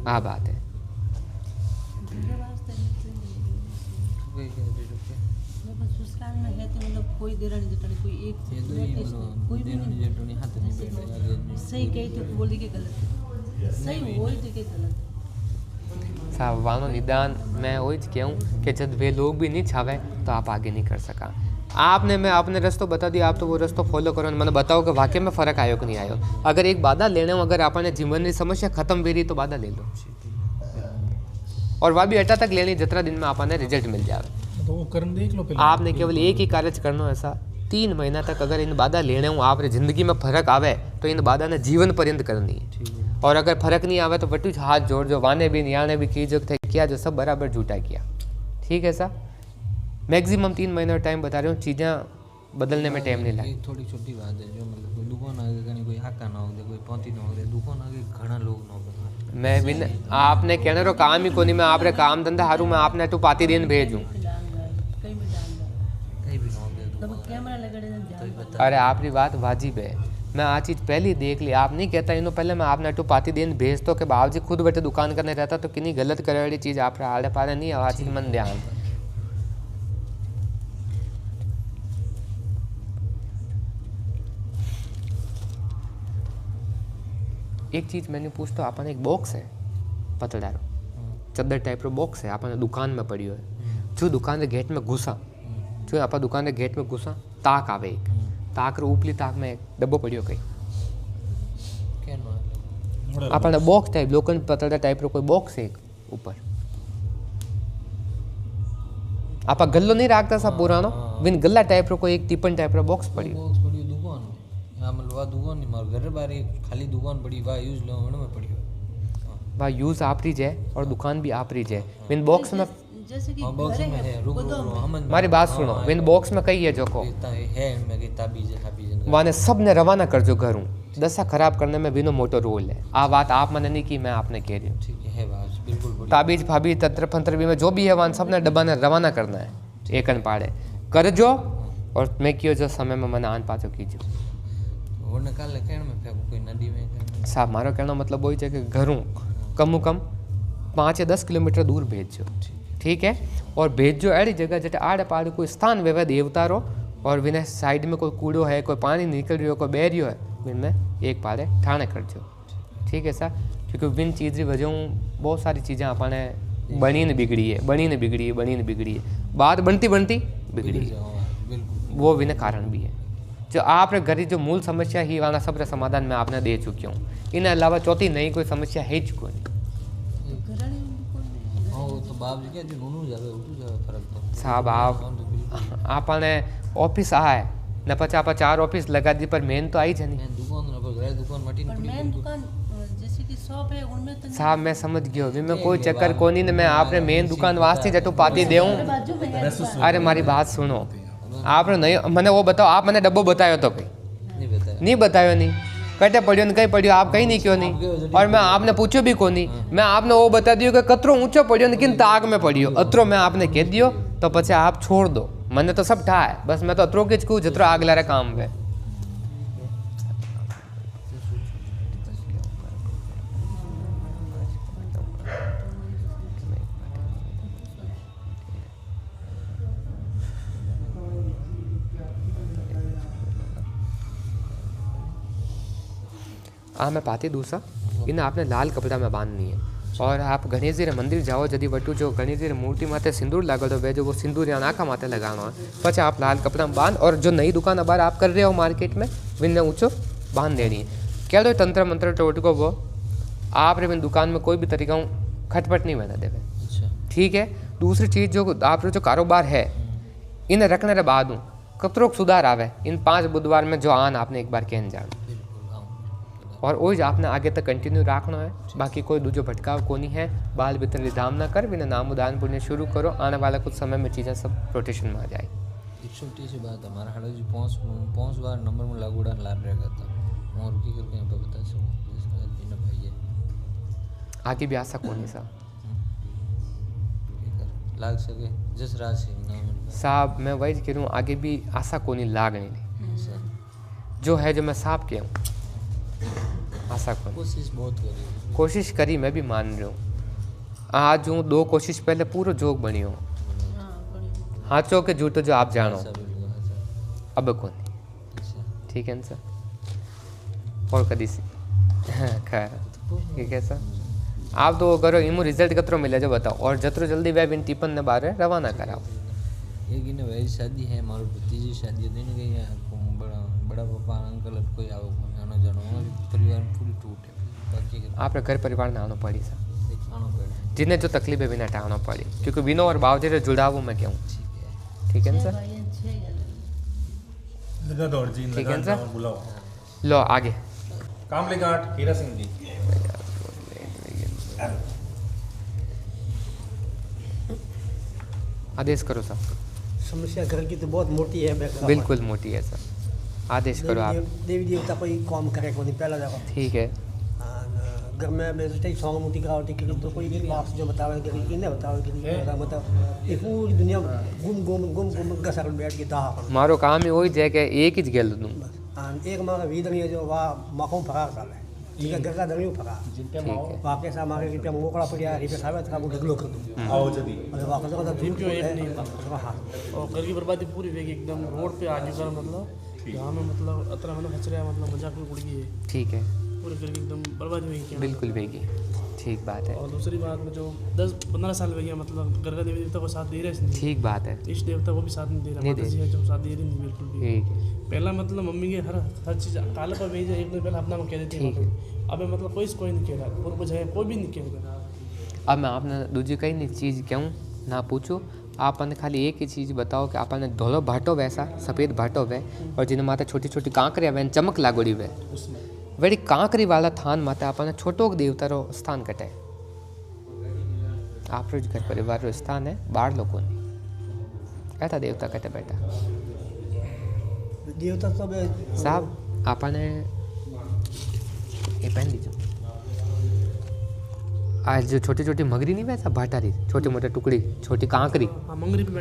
हाँ बात है। कोई देरानी जेठानी कोई एक कोई भी नहीं सही कही तो बोल दी कि गलत, सही हो ही कि गलत साहब वानो निदान मैं वही कहूँ कि जब वे लोग भी नहीं छावे तो आप आगे नहीं कर सका। आपने मैं आपने रास्ता बता दिया, आप तो वो रास्ता फॉलो करो, मैंने बताओ कि वाकई में फ़र्क आयो कि नहीं आयो। अगर एक बाधा लेने हो, अगर आपने जीवन की समस्या खत्म भी रही तो बाधा ले लो, और वह भी अटा तक लेनी जितना दिन में आपने रिजल्ट मिल जाए। तो वो करन देख लो पहले, आपने केवल एक ही कार्य करना ऐसा 3 महीना तक अगर इन बाधा लेने हूँ आपने ज़िंदगी में फ़र्क आवे तो इन बाधा ने जीवन पर्यंत करनी है। और अगर फ़र्क नहीं आवे तो वटू हाथ जोड़ जो वाने भी नियाने भी की जो थे किया जो सब बराबर झूठा किया, ठीक है सा। मैक्सिमम 3 महीना टाइम बता रही हूँ, चीज़ें बदलने में टाइम नहीं लगे। थोड़ी छोटी बात है जो मतलब कोई दुकान आगे कहीं कोई हाका ना हो दे, कोई पौती ना हो दे, दुकान आगे घना लोग ना हो। मैं बिन आपने कहने रो काम ही को नहीं, मैं आपरे काम धंधा हारूँ मैं आपने तो पाती दिन भेजूँ। अरे आपकी बात वाजिब है, मैं आ चीज़ पहले ही देख ली, आप नहीं कहता इन्हों पहले मैं आपने टू पाती दिन भेज तो कि बाबूजी खुद बैठे दुकान करने रहता तो कितनी गलत करे वाली चीज़ आप आड़े पाड़े नहीं आ चीज़ मन ध्यान। एक चीज़ मैंने पूछता अपन एक बॉक्स है पतड़ारो ચદ્દર ટાઈપનો બોક્સ છે આપણને દુકાનમાં પડ્યો હોય જો દુકાનને ગેટમાં ઘૂસા જો આપણા દુકાનને ગેટમાં ઘૂસા તાક આવે એક તાકર ઉપલી તાકમાં એક ડબ્બો પડ્યો કંઈ આપણને બોક્સ ટાઈપ લોખંડ પતળા ટાઈપનો કોઈ બોક્સ છે એક ઉપર આપા ગલ્લો નહીં રાખતા સા પુરાણો વિન ગલ્લા ટાઈપનો કોઈ એક ટીપન ટાઈપનો બોક્સ પડ્યો બોક્સ પડ્યું દુકાન આમાં વા દુકાન ની માર ઘરે બાર એક ખાલી દુકાન પડી વા યુઝ લો में પડ્યો वा यूज़ आपरी है और दुकान भी आपरी है विन बॉक्स में जैसे कि बॉक्स में है रुको मारी बात सुनो विन बॉक्स में कही है जो को है में की ताबीज वाने सब ने रवाना कर जो घरों दशा खराब करने में विनो मोटो रोल है आ बात आप मैंने नहीं की मैं आपने कह रही हूँ ठीक है बात बिल्कुल ताबीज फाबीज तंत्र फंत्र भी में जो भी है वान सब ने डब्बा ने रवाना करना है एकन पाड़े कर जो और मैं क्यों जो समय में मैंने आन पाचो कीजो वो निकाल ले कहने में फेंको कोई नदी में साहब मारो कहना मतलब वही है कि घरों कम कम 5 या 10 किलोमीटर दूर भेजो ठीक है और भेजो अड़ी जगह जटे आड़े पाड़े कोई स्थान वेवे देवतारो और विने साइड में कोई कूड़ो है कोई पानी निकल रही हो कोई बह रही हो है विन में एक पाड़े ठाणे करजो ठीक है सर क्योंकि विन चीज़ की वजह बहुत सारी चीज़ें अपने बनी ने बिगड़ी है बात बनती बनती बिगड़ी है वो विने कारण भी है जो आपने घर जो मूल समस्या ही वाला सब समाधान मैं आपने दे चुकी हूँ इन अलावा चौथी नई कोई समस्या है ज कोई तो बाप जी क्या जो नूनू जावे उठू जावे फर्क तो साहब आपने ऑफिस आए न पचा आप 4 ऑफिस लगा दी पर मेन तो आई जानी दुकान न पर दुकान मटी पर मेन दुकान जैसे कि शॉप है उनमें तो साहब मैं समझ गयो भी मैं कोई चक्कर कोनी ने मैं आपने मेन दुकान वास्ते जटू पाती देऊं अरे मारी बात सुनो आपने नहीं मैंने वो बताओ आप मैंने डब्बो बतायो तो कहीं नहीं बतायो नहीं कटे पड़ियो ने कहीं पड़ियो आप कहीं नहीं क्यों नहीं और मैं आपने पूछो भी को नहीं मैं आपने वो बता दियो कि कतरो ऊंचो पड़ियो लेकिन ताक में पड़ियो अतरो मैं आपने कह दियो तो पछे आप छोड़ दो मैंने तो सब ठा है बस मैं तो अतरो के कहूँ जतरो आग लारे काम पे मैं पाती दूसरा इन्हें आपने लाल कपड़ा में बांधनी है और आप गणेश जी मंदिर जाओ यदि वटू जो गणेश जी मूर्ति माथे सिंदूर लागो तो वे जो वो सिंदूर या नाका माथे लगाना है पचे आप लाल कपड़ा में बांध और जो नई दुकान अब आप कर रहे हो मार्केट में विन ऊँचो बांध देनी है क्या दो तंत्र मंत्र टोटको वो आप रे दुकान में कोई भी तरीका खटपट नहीं बना देवे ठीक है दूसरी चीज़ जो आप जो कारोबार है इन्हें रखने के बाद कतरोक सुधार आवे इन 5 बुधवार में जो आन आपने एक बार कहन जान और वो आपने आगे तक कंटिन्यू रखना है बाकी कोई दूजो भटकाव को नहीं है बाल भीतर धाम ना कर बिना नाम दान पुण्य शुरू करो आने वाला कुछ समय में चीज़ें सब रोटेशन में आ जाए 130 बात हमारा हाड़ा जी 5 बार नंबर में लागूड़ा लाभ रहेगा था और की करके यहाँ पर बता सकूँ भाई आगे भी आशा कौन सा लाग सके जिस राशि साहब मैं वही कह रहा हूँ आगे भी आशा को नहीं लागनी जो है जो मैं साफ कहूँ आशा को कोशिश बहुत करी कोशिश करी मैं भी मान रहा हूँ आज हूँ 2 कोशिश पहले पूरा जोग बनी हो हाथों के झूठो जो आप जानो अब कौन ठीक है सर और कदी सी खैर ठीक है सर आप तो करो इमू रिजल्ट कतरो मिले जो बताओ और जतरो जल्दी वे बिन टिपन ने बारे रवाना कराओ एक इन वही शादी है मारो भतीजी शादी दिन गई है बड़ा पापा अंकल कोई आओ आना जानो परिवार पूरी टूट है बाकी आपने घर परिवार ने आना पड़ी सर जिन्हें जो तकलीफ है बिना टाना पड़ी क्योंकि बिनो और बावजे जो जुड़ाव मैं कहूँ ठीक है सर ठीक है सर लो आगे कामलीघाट हीरा सिंह जी आदेश करो सर समस्या घर की तो बहुत मोटी है बिल्कुल मोटी है सर आदेश करो आप देवी देवता कोई काम करे को नहीं पहला देखो ठीक है घर में बेचते सॉन्ग मोटी करावटी की तो कोई भी बात जो बतावे कि इन्हें बतावे कि मतलब ये पूरी दुनिया गुम गसर बैठ के दा मारो काम ही वही है कि एक ही गेल दूं एक मारा वीदरी जो वा मखों फरार कर ले ठीक है गगा दरियो फरार वापस हमारे रिपे मोकड़ा पड़िया रिपे सावे था वो ढगलो कर दूं आओ जल्दी और वापस का दिन क्यों एक नहीं हां और घर की बर्बादी पूरी वेगी एकदम रोड पे आज कर मतलब यहाँ में मतलब अतरा मतलब खचरा मतलब मजाक में उड़ गई है ठीक है पूरे घर की एकदम बर्बादी हुई बिल्कुल वेगी ठीक बात है। और दूसरी बात में जो 10-15 साल हो गया मतलब घर का देवी देवता को साथ दे रहे हैं, ठीक बात है। इष्ट देवता को भी साथ नहीं दे रहा, नहीं माता जी है जो साथ दे रही नहीं बिल्कुल भी। ठीक है, पहला मतलब मम्मी के हर चीज़ काले पर भेज एक दिन पहले अपना कह देती है, अब मतलब कोई नहीं कह रहा, पूर्व है कोई भी नहीं कह रहा। अब मैं आपने दूसरी कई नहीं चीज़ कहूँ ना पूछो, आपने खाली एक ही चीज़ बताओ कि आपने धोलो भाटो वैसा सफ़ेद भाटो वे और जिन माता छोटी छोटी कांकरिया वे चमक लागोड़ी वे वही कांकरी वाला थान माता आपने छोटो देवता रो स्थान कटे आप रो घर परिवार रो स्थान है बाढ़ लोगों ने ऐसा देवता कटे बेटा देवता सब साहब आपने ये पहन लीजिए आज जो छोटी छोटी मगरी नहीं वैसा भाटारी छोटे मोटे टुकड़ी छोटी कांकरी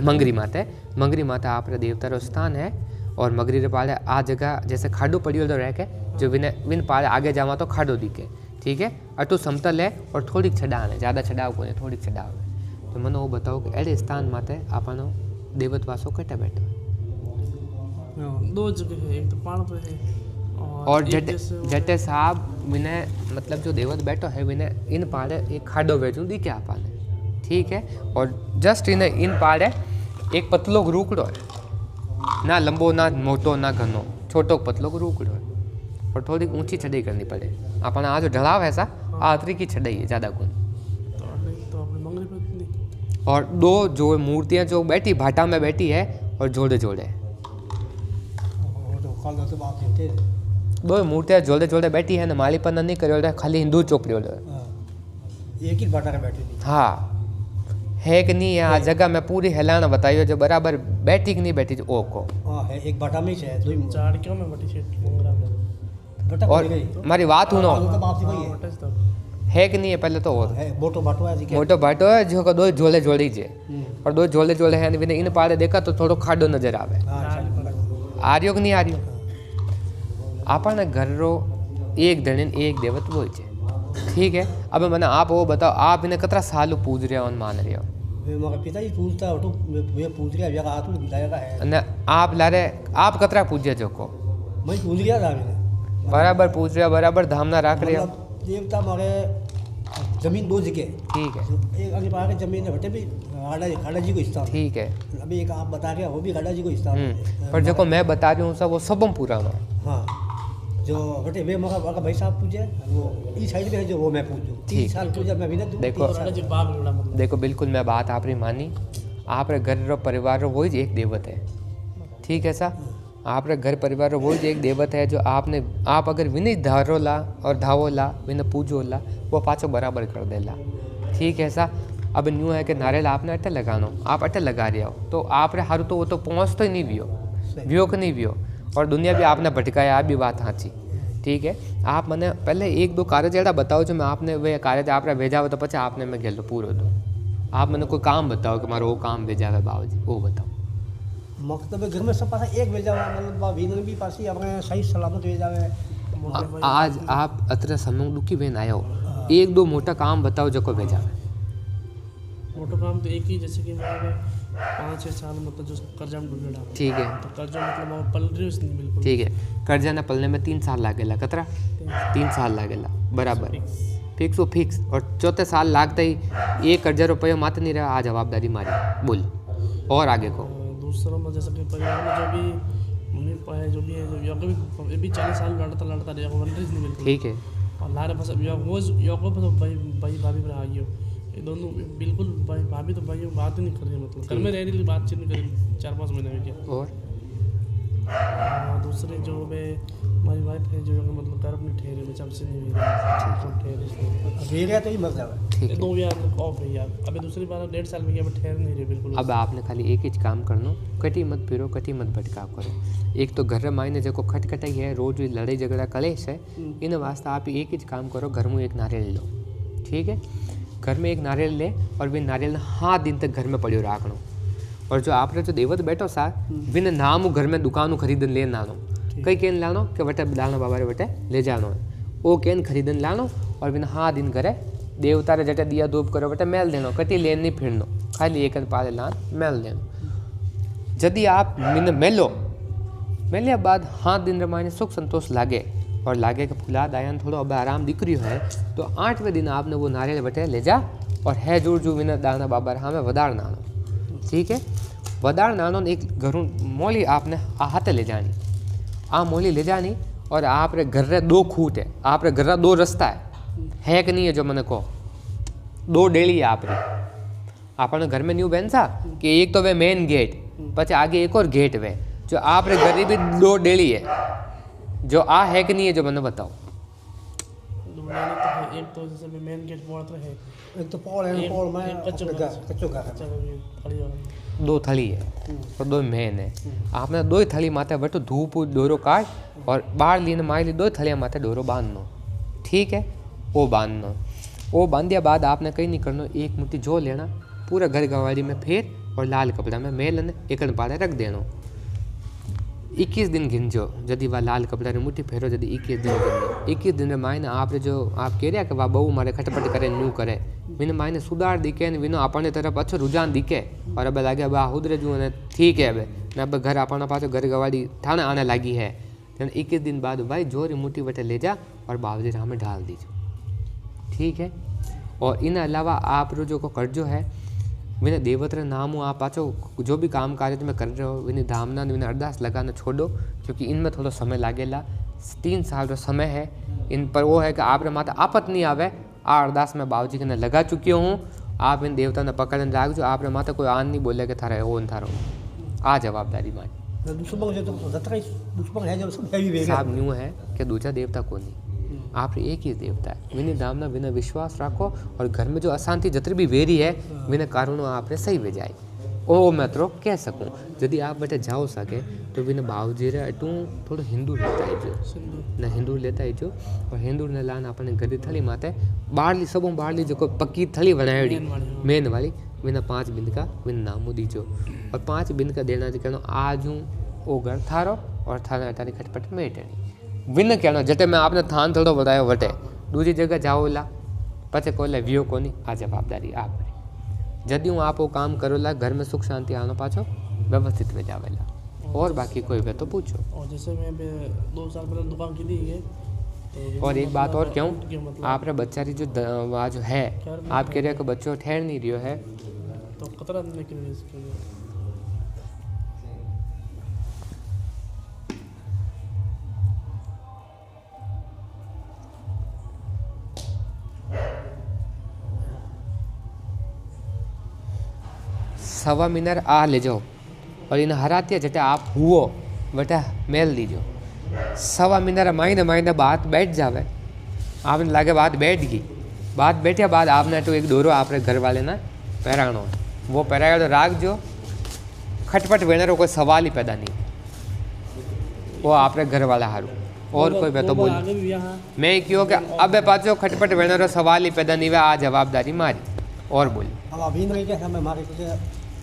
मंगरी माता है, मंगरी माता आप देवता रो स्थान है और मगरी रे पाले आ जगह जैसे खाडो पड़ियो तो रह के जो विन पाले आगे जावा तो खाडो दिखे, ठीक है, अटू समतल है और थोड़ी चढ़ाव है, ज़्यादा चढ़ाव को नहीं थोड़ी चढ़ाव है। तो मैंने वो बताओ कि अड़े स्थान माते आपनो देवत वासो कटे बैठो 2 जगह है, एक तो पहाड़ पे है और जटे साहब विने मतलब जो देवत बैठो है विने इन पाड़े एक खाडो बैठू दिखे आपने, ठीक है, और जस्ट इन पाड़े एक पतलो रूकड़ो है, ना लंबो ना मोटो ना घनो, छोटो पतलो रूकड़ो है और थोड़ी ऊंची चढ़ाई करनी पड़े। अपना आज ढलाव है सा आतरी की चढ़ाई है ज़्यादा गुण। और 2 जो मूर्तियाँ जो बैठी भाटा में बैठी है और जोड़े जोड़े 2 मूर्तियाँ जोड़े जोड़े बैठी है ना, मालीपन नहीं करो खाली हिंदू चोपड़ियों एक ही भाटा बैठी थी। हाँ है कि नहीं, आ जगह में पूरी हिलाना बताइयो जो बराबर बैठी कि नहीं बैठी ओ को है एक भाटा में है, 2 झाड़ियों में बैठी है और हमारी बात सुनो है कि नहीं है, पहले तो मोटो भाटो है जो 2 झोले जोड़ी जे और 2 झोले जोड़े हैं इन पाड़े देखा तो थोड़ो खाडो नजर आवे, आ रही हो कि नहीं आ रही हो। आपने घर रो एक धन एक देवत वो है, ठीक है। अब मैंने आप वो बताओ आप इन्हें कितना साल पूज रहे हो मान रहे हो, पिताजी पूछता हो तो मैं पूछ रहा जगह हाथ में बताएगा है ना आप ला रहे आप कतरा पूजे जो को मैं पूछ गया था, मैंने बराबर पूछ रहे हो बराबर धामना रख रहे हो। देवता हमारे जमीन 2 जगह, ठीक है, एक आगे पार के जमीन है भी खाड़ा जी को स्थान, ठीक है, अभी एक आप बता रहे हो वो भी खाड़ा जी को स्थान पर जो मैं बता रही हूँ सब वो सबम पुराना। हाँ जो बटे वे मौका भाई साहब पूछे वो इस साइड में है जो वो मैं पूछूं 3 साल पूछा मैं भी ना देखो बिल्कुल मैं बात आपने मानी, आप घर रो परिवार रो वही एक देवत है, ठीक है सा आप घर परिवार रो वही एक देवत है जो आपने आप अगर विनि धारो ला और धावो ला विन पूजो ला वो पाछो बराबर कर देला, ठीक है सा। अब न्यू है कि नारियल आपने अटे लगानो आप अटे लगा रहे हो तो आप हारू तो वो तो पहुँच तो ही नहीं वियो कि नहीं वियो और दुनिया भी आपने भटकाया, आप भी बात हाँची, ठीक है। आप मैंने पहले 1-2 कार्य जरा बताओ जो मैं आपने वे कार्य आप भेजा हो तो पचा आपने मैं गेलो पूरो दो, आप मैंने कोई काम बताओ कि मारो वो काम भेजा है बाबू जी वो बताओ। मतलब घर में सब पास एक भेजा हुआ मतलब वीनर भी पास ही अपने सही सलामत भेजा है। आज आप अतरे समय दुखी बहन आया हो 1-2 मोटा काम बताओ जो को भेजा है। मोटा काम तो एक ही जैसे कि मैंने 5-6 साल मतलब जो कर्जा में डूबा, ठीक है, तो कर्जा मतलब पल रही उसने बिल्कुल, ठीक है, कर्जा न पलने में 3 साल लागेला कतरा 3 साल लागेला बराबर फिक्स और 4थे साल लागते ही 1 कर्जा रुपये मात्र नहीं रहा, आ जवाबदारी मारी बोल और आगे को दूसरों में जैसे कि परिवार में जो भी मम्मी पापा है जो भी है जो ये भी 40 साल लड़ता रहेगा नहीं बिल्कुल, ठीक है, और लारे बस वो भाई भाभी पर आ गई हो ये दोनों बिल्कुल भाई भाभी तो भाई बात ही नहीं कर रही, मतलब घर में रह रही बातचीत नहीं कर रही 4-5 महीने में क्या। और दूसरे जो हमारी वाइफ है जो मतलब घर अपने ठहरे में जब से नहीं ठहरे तो ही मर जाए 2 यार ऑफ है यार, अभी दूसरी बार 1.5 साल में गया ठहर नहीं रहे बिल्कुल। अब आपने खाली एक ही काम करनो कटी मत फिरो कटी मत भटकाव करो। एक तो घर मायने जो खटखटाई है रोज लड़ाई झगड़ा कलेश है इन वास्ते आप एक ही काम करो, घर में एक नारियल लो, ठीक है, घर में एक नारियल ले और वे नारियल 7 दिन तक घर में पड़ियो राखनो और जो आपने जो देवत बैठो सा बिन नाम घर में दुकान खरीदन ले लानो, कई केन लानो कि बटे दाना बाबा रे बटे ले जानो वो केन खरीदन लानो और बिन 7 दिन करे देवता रे जटे दिया धूप करो बटे मेल देनो कटी लेन नहीं फिरनो खाली एक पाले लान मेल देनो। यदि आप मिन मेलो मेलिया बाद 7 दिन रे माने सुख संतोष लागे और लागे कि फुलाद आया ने थोड़ो अब आराम दिकरियो है तो 8वें दिन आपने वो नारियल वटे ले जा और है जोड़ जो विना दाना बाबर हमें वदार नानो, ठीक है। वदार नानो ने एक घरों मोली आपने हाथे ले जानी, आ मोली ले जानी और आप रे घर रे 2 खूट है, आप रे घर रा 2 रस्ता है कि नहीं है जो मैंने कहो 2 डेली है आप रे आपने घर में न्यू बहन सा कि एक तो वे मेन गेट पचे आगे एक और गेट वे जो आप रे घर भी 2 डेली है जो आ है कि नहीं है जो मैंने बताओ। एक तो जैसे मेन गेट पड़ता है, एक तो पॉल है, पॉल में कच्चो का 2 थली है और 2 मेन है। आपने 2 थली माथे बटो धूप डोरो काट और बाहर लीने मारी 2 थलियाँ माथे डोरो बांधनो, ठीक है। वो बांधनो, वो बांधिया बाद आपने कहीं नहीं करना, एक मुट्ठी जो लेना पूरा घर गवाड़ी में फेर और लाल कपड़ा में मेल ने एक पारे रख देनो। 21 दिन गिनजो यदि वह लाल कपड़ा ने मुट्ठी फेरो यदि 21 दिन गिनो 21 दिन में मायने आप जो आप कह रहा कि वह बहू मारे खटपट करे न्यू करे विन मायने सुधार दिखे ने विनो अपने तरफ अच्छो रुझान दिखे और अब लगे बा हुदरे जो ने ठीक है अब घर अपना पास घर गवाड़ी ठाणे आने लगी है 21 दिन बाद भाई जोरी मुट्ठी वटे ले जा और बावजी राह में डाल दीजो, ठीक है। और इन अलावा आप जो को कर्जो है विने देवत्र नामो आप पाचो जो भी काम कार्य में कर रहे हो विने धामना विने अरदास लगाना छोड़ो क्योंकि इनमें थोड़ा समय लागेला। 3 साल जो समय है इन पर वो है कि आप रे माता आपत नहीं आवे। आ अरदास में बाबूजी के ने लगा चुकी हूँ, आप इन देवता ने पकड़ने राखजो, आप रे माता कोई आन नहीं बोले कि थारा वो थारो आ जवाबदारी मारी साहब न्यू है कि दूसरा देवता को नहीं आप एक ही देवता है। विने दामना विने विश्वास रखो और घर में जो अशांति जतरी भी वेरी है विने कारणों आपने सही वे जाए ओ मैं तो कह सकूँ यदि आप बेटे जाओ सके तो विने बावजी रे अटू थोड़ा हिंदू लेता है जो न हिंदू लेता है जो और हिंदू ने लान अपने गदी थली माते बाहरली सबों बाहरली जो पक्की थली बनाएड़ी मेन वाली विना 5 बिंद का विन नामो दीजो और 5 बिंद का देना जी कहना आज हूँ ओ घर थारो और थारा तारी खटपट मेटनी विन कहना जटे मैं आपने थान थोड़ो बतायो वटे दूसरी जगह जाओ ला पचे कोले वियो कोनी आ जवाबदारी आप यदि हूँ आप वो काम करो ला घर में सुख शांति आनो पाछो व्यवस्थित में जावेला और बाकी कोई वे तो पूछो। और जैसे मैं 2 साल पहले दुकान की थी है तो और एक बात और क्यों आप रे बच्चारी जो वहाँ जो है आप कह रहे हो कि बच्चों ठहर नहीं रही है तो खतरा निकल इसके लिए सवा मिनर आ ले जाओ और इन हरातिया जटे आप हुओ बेटा मेल दीजो सवा मिनर महीने बात बैठ जावे आपने लगे बात बैठ गई बात बैठे बाद आपने तो एक डोरो आपने घर वाले ना पहरानो वो पहराया तो राख जो खटपट वेनर कोई सवाल ही पैदा नहीं वो आपने घर वाला हारू और कोई तो बोल मैं क्यों कि अब पाचो खटपट वेनर सवाल ही पैदा नहीं हुआ आ जवाबदारी मारी और बोली अब अभी नहीं क्या मैं मारे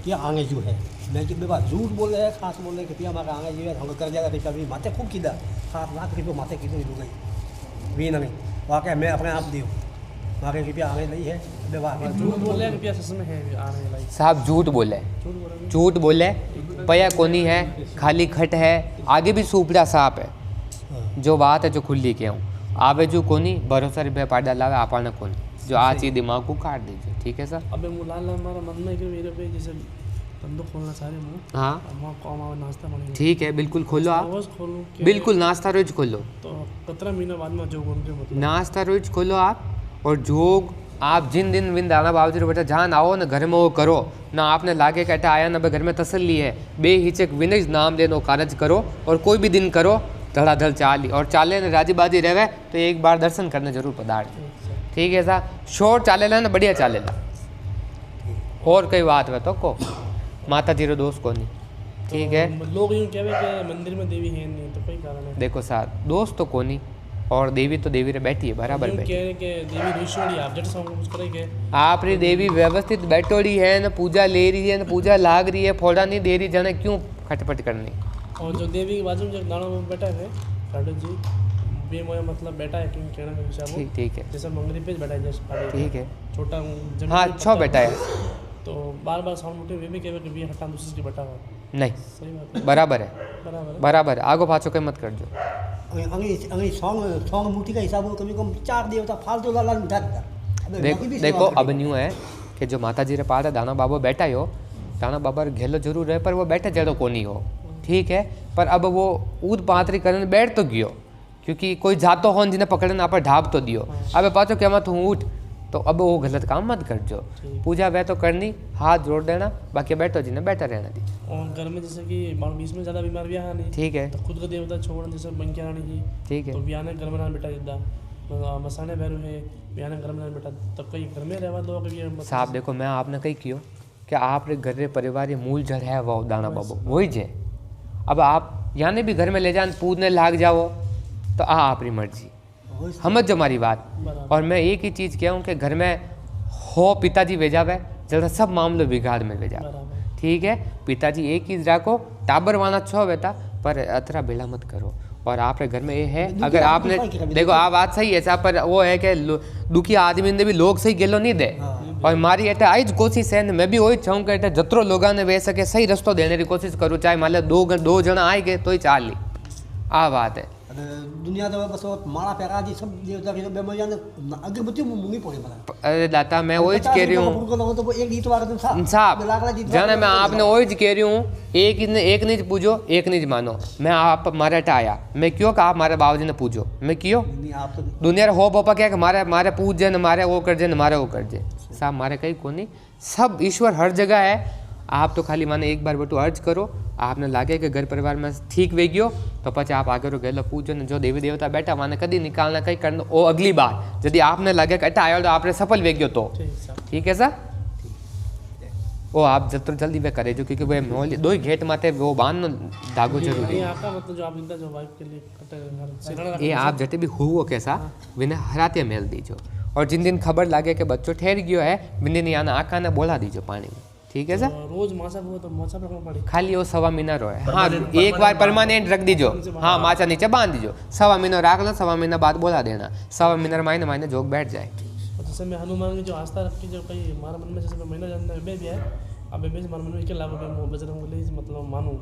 क्या आगे जो है मैं कि बात झूठ बोल रहे हैं खास बोल रहे कि पिया हमारा आगे जो है हम कर जाएगा तो कभी माते खूब किदा 7 लाख रुपये माते कितनी डूब गई भी नहीं वाकई मैं अपने आप दियो मारे रुपया आगे नहीं है झूठ बोले रुपया सच में है आने वाला साहब झूठ बोले पया कोनी है खाली खट है आगे भी सुपड़ा साफ है जो बात है जो खुली के हूँ आवे जो कोनी भरोसा रुपया पाड़ा लावे आपने कोनी जो आज ही दिमाग को काट दीजिए ठीक है सर। अबे मुलाल हमारा मन में कि मेरे पे जैसे धंधो खोलना चाह रहे हूँ हाँ नाश्ता बनेगा ठीक है बिल्कुल खोलो आप रोज खोलूँ बिल्कुल नाश्ता रोज खोलो तो 17 महीने बाद में जोग उनके मतलब नाश्ता रोज खोलो आप और जोग आप जिन दिन विन दाना बाबू बेटा जहाँ आओ ना घर में वो करो ना आपने लागे कहता आया ना घर में तसल्ली है बेहिचक विनज नाम लेनो कारज करो और कोई भी दिन करो धड़ाधड़ चाली और चाले ने राजी बाजी रहे तो एक बार दर्शन करने जरूर पधार ठीक है सर शोर चालेला ना बढ़िया चालेला और कई बात है तो को माता जी रो दोस्त को नहीं ठीक है लोग यूँ कहवे कि मंदिर में देवी है नहीं तो कोई कारण है देखो सर दोस्त तो कोनी और देवी तो देवी रे बैठी है बराबर बैठी है कि देवी ऋषियोड़ी आप जट सॉन्ग कुछ करेंगे आप री देवी व्यवस्थित बैठोड़ी है ना पूजा ले रही है ना पूजा लाग रही है फोड़ा नहीं दे रही जाने क्यों खटपट करनी और जो देवी के बाजू में जो दाना बैठा है ठाकुर जी भी मोया मतलब बैठा है क्यों कहना का विचार ठीक है जैसे मंगली पे बैठा है जैसे ठीक है छोटा हाँ अच्छा बैठा है तो बार साउंड मुठे वे भी कहवे कि भी हटा दूसरे के बैठा हुआ नहीं सही बात है बराबर है आगो पाछो कोई मत कर जो अंगी सॉन्ग मूर्ति का हिसाब हो कम से कम 4 देवता फालतू लाल मिठा देखो अब न्यू है कि जो माता जी रे पास दाना बाबा बैठा हो, दाना बाबा घेलो जरूर है पर वो बैठे जड़ो कोनी हो, ठीक है। पर अब वो ऊद पातरी करने बैठ तो गयो, क्योंकि कोई जातो हो जिन्हें पकड़ने आप ढाब तो दियो। अब पाचो क्या मत हूँ उठ, तो अब वो गलत काम मत कर जो। पूजा वह तो करनी, हाथ जोड़ देना, बाकी बैठो जिन्हें बैठा रहना दी। और घर में जैसे कि बीच में ज़्यादा बीमार भी नहीं, ठीक है, तो खुद का देवता छोड़ जैसे बंकिया रानी की, ठीक है, तो ब्याह घर में ना बेटा इदा मसाने भैरू है ब्याह घर में ना बेटा, तब कहीं घर में रहवा दो कभी साहब। देखो मैं आपने कही कियो कि आपरे घर रे परिवार ये मूल जड़ है वो दाना बाबू वही जे। अब आप यानी भी घर में ले जान पूजने लाग जाओ तो आपकी मर्जी, समझ जो हमारी बात। और मैं एक ही चीज़ कहूँ कि घर में हो पिताजी भेजावे जल्द सब मामलो बिगाड़ में भेजा, ठीक है। पिताजी एक ही रखो, टाबर वाना छो बेटा, पर अतरा बेला मत करो। और आपके घर में ये है, अगर आपने देखो आप बात सही है साहब, पर वो है कि दुखी आदमी ने भी लोग सही गेलो नहीं दे। और मारी एटे आई कोशिश है, मैं भी वही चाहूँ कि जतरो लोग ने वे सके सही रस्तो देने की कोशिश करूँ, चाहे मान लो 2 जना आए गए तो ही चाल ली। आ बात है दुनिया तो बस माला प्यारा जी सब देवता के बेमजान अगरबत्ती मुंगी पड़े बना। अरे दाता मैं वही कह रही हूँ तो एक गीत वाला साहब जाना, मैं आपने वही कह रही हूँ, एक नहीं पूजो एक नहीं मानो। मैं आप मारे हटा आया, मैं क्यों कहा आप मारे बाबूजी ने पूजो, मैं क्यों दुनिया हो पापा क्या मारे मारे पूज जे न मारे वो कर जे न मारे वो कर जे। साहब मारे कहीं को नहीं, सब ईश्वर हर जगह है। आप तो खाली माने एक बार बटू अर्ज करो, आपने लागे कि घर परिवार में ठीक वे गयो तो पचे आप आगे गए पूजो ने जो देवी देवता बैठा माने कभी निकालना कहीं करना वो अगली बार यदि आपने लगे कि आयो तो आपने सफल वे गयो तो ठीक है सर। वो आप जब जल्दी वे करे जो, क्योंकि वो 2 घेट माथे वो बांध धागो जरूरी है। ये आप जटे भी हुओ कैसा विने हराते मेल दीजो। और जिन दिन खबर लागे कि बच्चों ठहर गयो है बिन दिन याना आका ने बोला दीजो पानी में, ठीक है सर। रोज मासा वो तो मासा रखना पड़े, खाली वो 1.25 महीना रो है। हाँ एक बार परमानेंट रख दीजो, हाँ माचा नीचे बांध दीजो, 1.25 महीना रख लो, 1.25 महीना बाद बोला देना, 1.25 महीना मायने जोग बैठ जाए। जैसे मैं हनुमान की जो आस्था रखी जो कहीं हमारे मन में जैसे महीना जानना है भी है, अब बेबे हमारे मन में के लागू मैं बजरंग बली मतलब मानूं,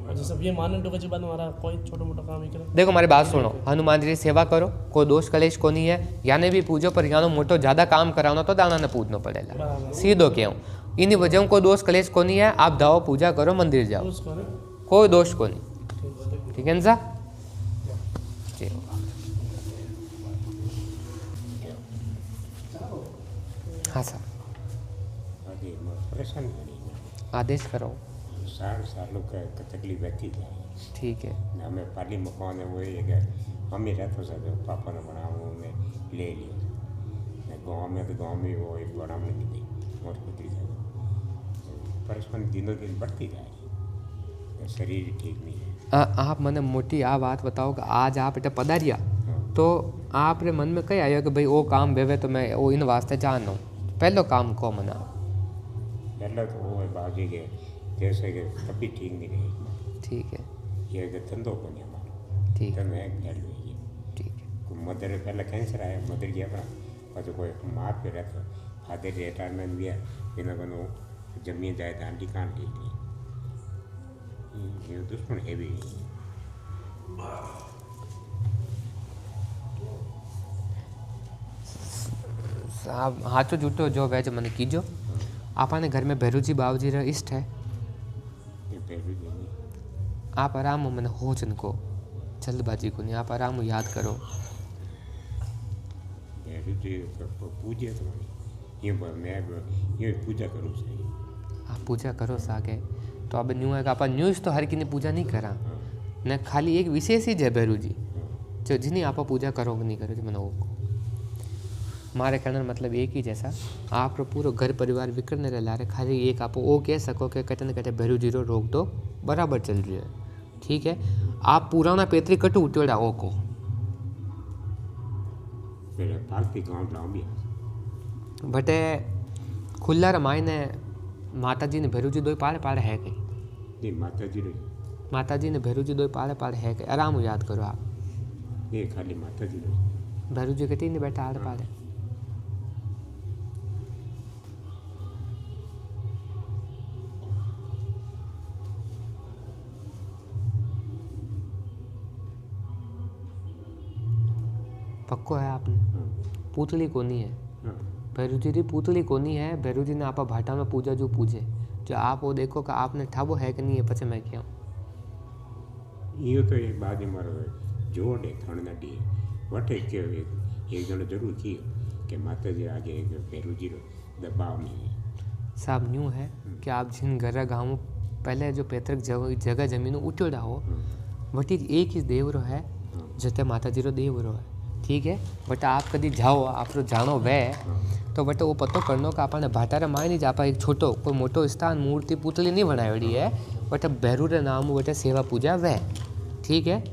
और जैसे ये मानने तो के बाद हमारा कोई छोटा मोटा काम ही करे। देखो हमारी बात सुनो, हनुमान जी की सेवा करो, कोई दोष कलेश को नहीं है, याने भी पूजो, पर यानो मोटो ज़्यादा काम कराना तो दाना ने पूजना पड़ेगा, सीधो क्यों इन वजह कोई दोष कलेश को नहीं है। आप दाओ पूजा करो मंदिर जाओ, कोई दोष को नहीं, ठीक है ना सर। हाँ सर आदेश करो। सालों का तकलीफ रहती है, ठीक है। हमें पाली मकान है वही है हम ही रहते सकते पापा ने बना वो मैं ले लिया गाँव में, तो गाँव में वो एक बड़ा नहीं दी और होती जाए परेशानी दिनों दिन बढ़ती जाए, शरीर ठीक नहीं है। आप मैंने मोटी आ बात बताओ कि आज आप इतना पधारिया तो आपरे मन में कहीं आयो कि भाई वो काम वेवे तो मैं वो इन वास्ते जानो, पहलो काम को मना पहला तो वो है बागी के जैसे कि तभी ठीक नहीं रही, ठीक है। ये धंधो को नहीं हमारा, ठीक है, मैं घर लीजिए, ठीक है। मदर पहले कैंसर आया, मदर गया अपना और तो कोई माँ पे रहता फादर रिटायरमेंट दिया बिना बनो जमीन जाए तो आंटी कान ले ली, ये दुश्मन है भी। साहब हाथों जुटो जो वैज मैंने कीजो। आपने घर में भैरूजी बाबूजी रा इष्ट है, आप आराम मैंने हो जन को जल्दबाजी को नहीं, आप आराम याद करो। पूजा तो ये पूजा करूँ सही, आप पूजा करो सागे तो अब न्यू है आप न्यूज़ तो हर की ने पूजा नहीं करा न, खाली एक विशेष ही है भैरू जी जो जिन्हें आप पूजा करोगे नहीं करोगे मैंने वो मारे कहने मतलब एक ही जैसा आप पूरा घर परिवार विकरने रह ला रहे, खाली एक आप वो कह सको कि कटे न कटे भैरू जीरो रोक दो बराबर चल रही है, ठीक है। आप पुराना पेतरी कटू उठेड़ा ओ को बटे खुला रमाई ने माता जी ने भैरू जी दो पाड़े पाड़े है कहीं, माता जी ने भैरू जी दो पाड़े पाड़े है कहीं, आराम याद करो आप। ये खाली माता जी भैरू जी कटी नहीं बैठा आड़े पाड़े। पक्को है आपने पूतली कोनी है भैरू जी पूतली कोनी है भैरू जी ने आपा भाटा में पूजा जो पूजे जो आप वो देखो कि आपने ठाबो है कि नहीं है पछे मैं क्या यो तो एक बात मारो जोड़ है थण नडी वटे के एक जण जरूर कियो कि माता जी आगे एक भैरू जी दबाव नहीं है साहब यूँ है कि आप जिन घर गाँव पहले जो पैतृक जगह जमीन उठोड़ा हो वटी एक ही देवरो है जते माता जी रो देवरो है ठीक है बट आप कभी जाओ आप जानो वे तो बट वो पतो करनो कि आपने भाटारे माय नहीं जापा एक छोटो कोई मोटो स्थान मूर्ति पुतली नहीं बनावड़ी है बट भैरू रे नाम बटे सेवा पूजा वे ठीक है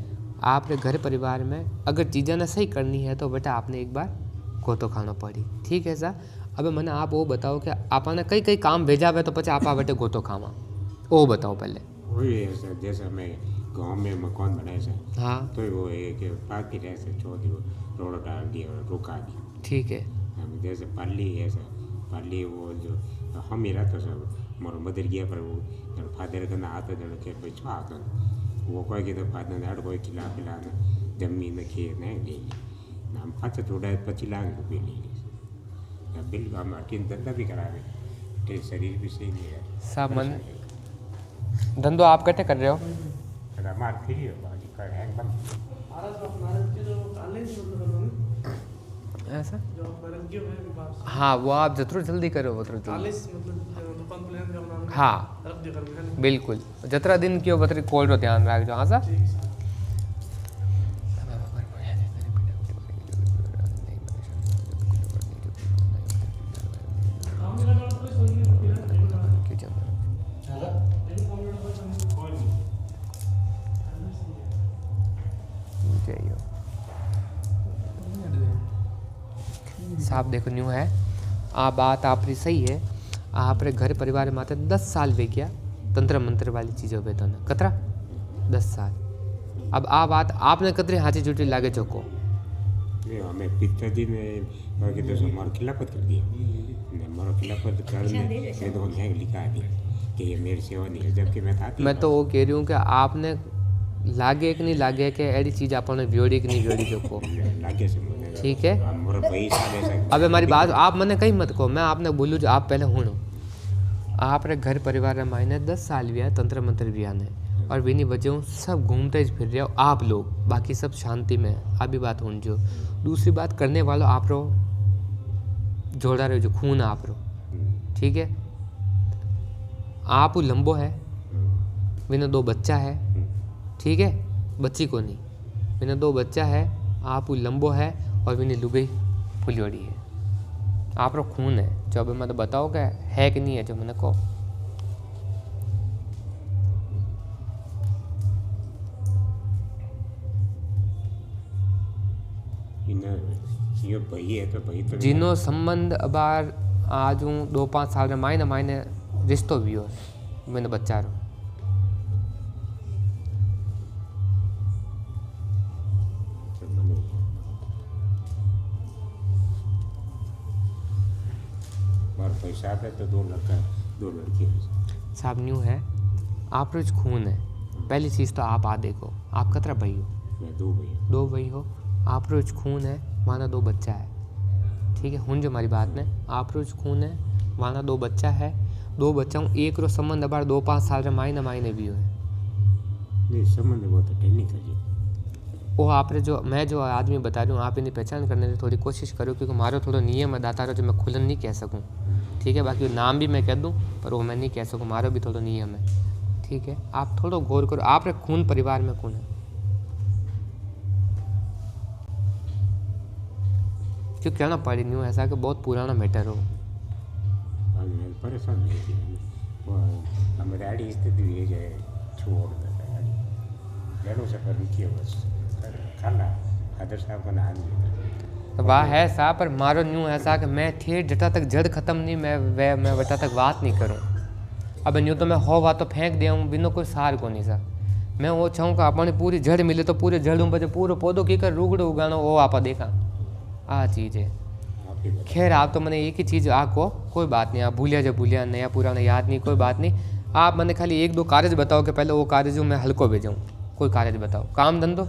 आपने घर परिवार में अगर चीज़ें ने सही करनी है तो बेटा आपने एक बार गोतो खानो पड़ी ठीक है सर अब मैंने आप वो बताओ कि आपने कई कई काम भेजा हुए तो पचे आप बेटे गोतो खावा वो बताओ पहले वही है जैसे मैं गांव में मकान बनाए से हाँ तो वो एक पार्टी रहे से छोड़ रोड डाल दिया और रोका दिया ठीक है हम जैसे पाली है सर पाली वो जो हम ही रहता सब मोर मदर गया पर वो जब फादर का ना आता जब के भाई छा आता वो कोई के तो फादर ने कोई खिला पिला जमीन के नहीं ले हम 25 लाख रुपये ले ली बिल हम अटीन धंधा भी करा रहे शरीर भी सही नहीं है सब मन धंधो आप कैसे कर रहे हो हमार फ्री है बाकी कर है बंद ऐसा हाँ वो आप जतरो जल्दी करो वो जल्दी हाँ बिल्कुल जतरा दिन क्यों बतरी कॉल रो ध्यान रख जो हाँ सा साहब देखो न्यू है आ बात आपकी सही है आप घर परिवार में आते 10 साल वे गया तंत्र मंत्र वाली चीज़ों पे तो ना कतरा 10 साल अब आ बात आपने कतरी हाथी झूठी लागे चौको हमें पिताजी ने बाकी तो हमारा खिलाफत कर दिया हमारा खिलाफत करने मैं तो उन्हें लिखा दिया कि ये मेरी सेवा नहीं है जबकि मैं तो वो कह रही हूँ कि आपने लागे कि नहीं लागे कि ऐसी चीज़ आपने व्योड़ी कि नहीं व्योड़ी चौको लागे से ठीक है अब हमारी बात आप मैंने कहीं मत कहो मैं आपने बोलूँ जो आप पहले हूँ आप रे घर परिवार में मायने 10 साल भी है तंत्र मंत्र भी आने और विनी वजह सब घूमते फिर रहे हो आप लोग बाकी सब शांति में आप भी बात हूँ जो दूसरी बात करने वालों आप रो जोड़ा रहे जो खून आप रो ठीक है आप लंबो है विने 2 बच्चा है ठीक है बच्ची को नहीं विने 2 बच्चा है आप लंबो है और भी नहीं लुगई फुलियोड़ी है आप रो खून है जो अभी मैं तो बताओ क्या है कि नहीं है जो मैंने कहो जिनो संबंध अबार आज हूँ 2-5 साल में मायने रिश्तो भी हो मैंने बच्चा रो पैसा है तो 2 लड़का 2 लड़की साहब न्यू है आप रोज खून है पहली चीज़ तो आप देखो आप कतरा भाई हो मैं 2 भाई हो आप रोज खून है माना 2 बच्चा है ठीक है हुन जो हमारी बात ने आप रोज खून है माना 2 बच्चा है 2 बच्चा हूँ एक रो संबंध अबार 2-5 साल रे मायने भी हो नहीं संबंध बहुत टेक्निकल वो आप जो मैं जो आदमी बता रही हूँ आप इन्हें पहचान करने की थोड़ी कोशिश करो क्योंकि हमारा थोड़ा नियम है दाता जो मैं खुलन नहीं कह सकूँ ठीक है बाकी नाम भी मैं कह दूँ पर वो मैं नहीं कह सकूँ हमारा भी थोड़ा नियम है ठीक है आप थोड़ा गौर करो आप रे खून परिवार में कौन है क्यों कहना पड़ी नहीं ऐसा कि बहुत पुराना मैटर हो परेशान हमारी स्थिति छोड़ वाह है सा पर मारो न्यू ऐसा कि मैं ठेठ जटा तक जड़ खत्म नहीं मैं वटा तक बात नहीं करूँ अब न्यू तो मैं हो बात तो फेंक दिया हूँ बिना कोई सार को नहीं सा मैं वो चाहूँ कि अपने पूरी जड़ मिले तो पूरे जड़ बचे पूरा पौधो की कर रुगड़ो उगानो वो आप देखा आ चीज़ है खैर आप तो मैंने एक ही चीज़ आको कोई बात नहीं आप भूलिया नया पुराना याद नहीं कोई बात नहीं आप मैंने खाली 1-2 कार्य बताओ कि पहले वो कार्य जो मैं हल्को भेजाऊँ कोई कार्य बताओ काम धंधो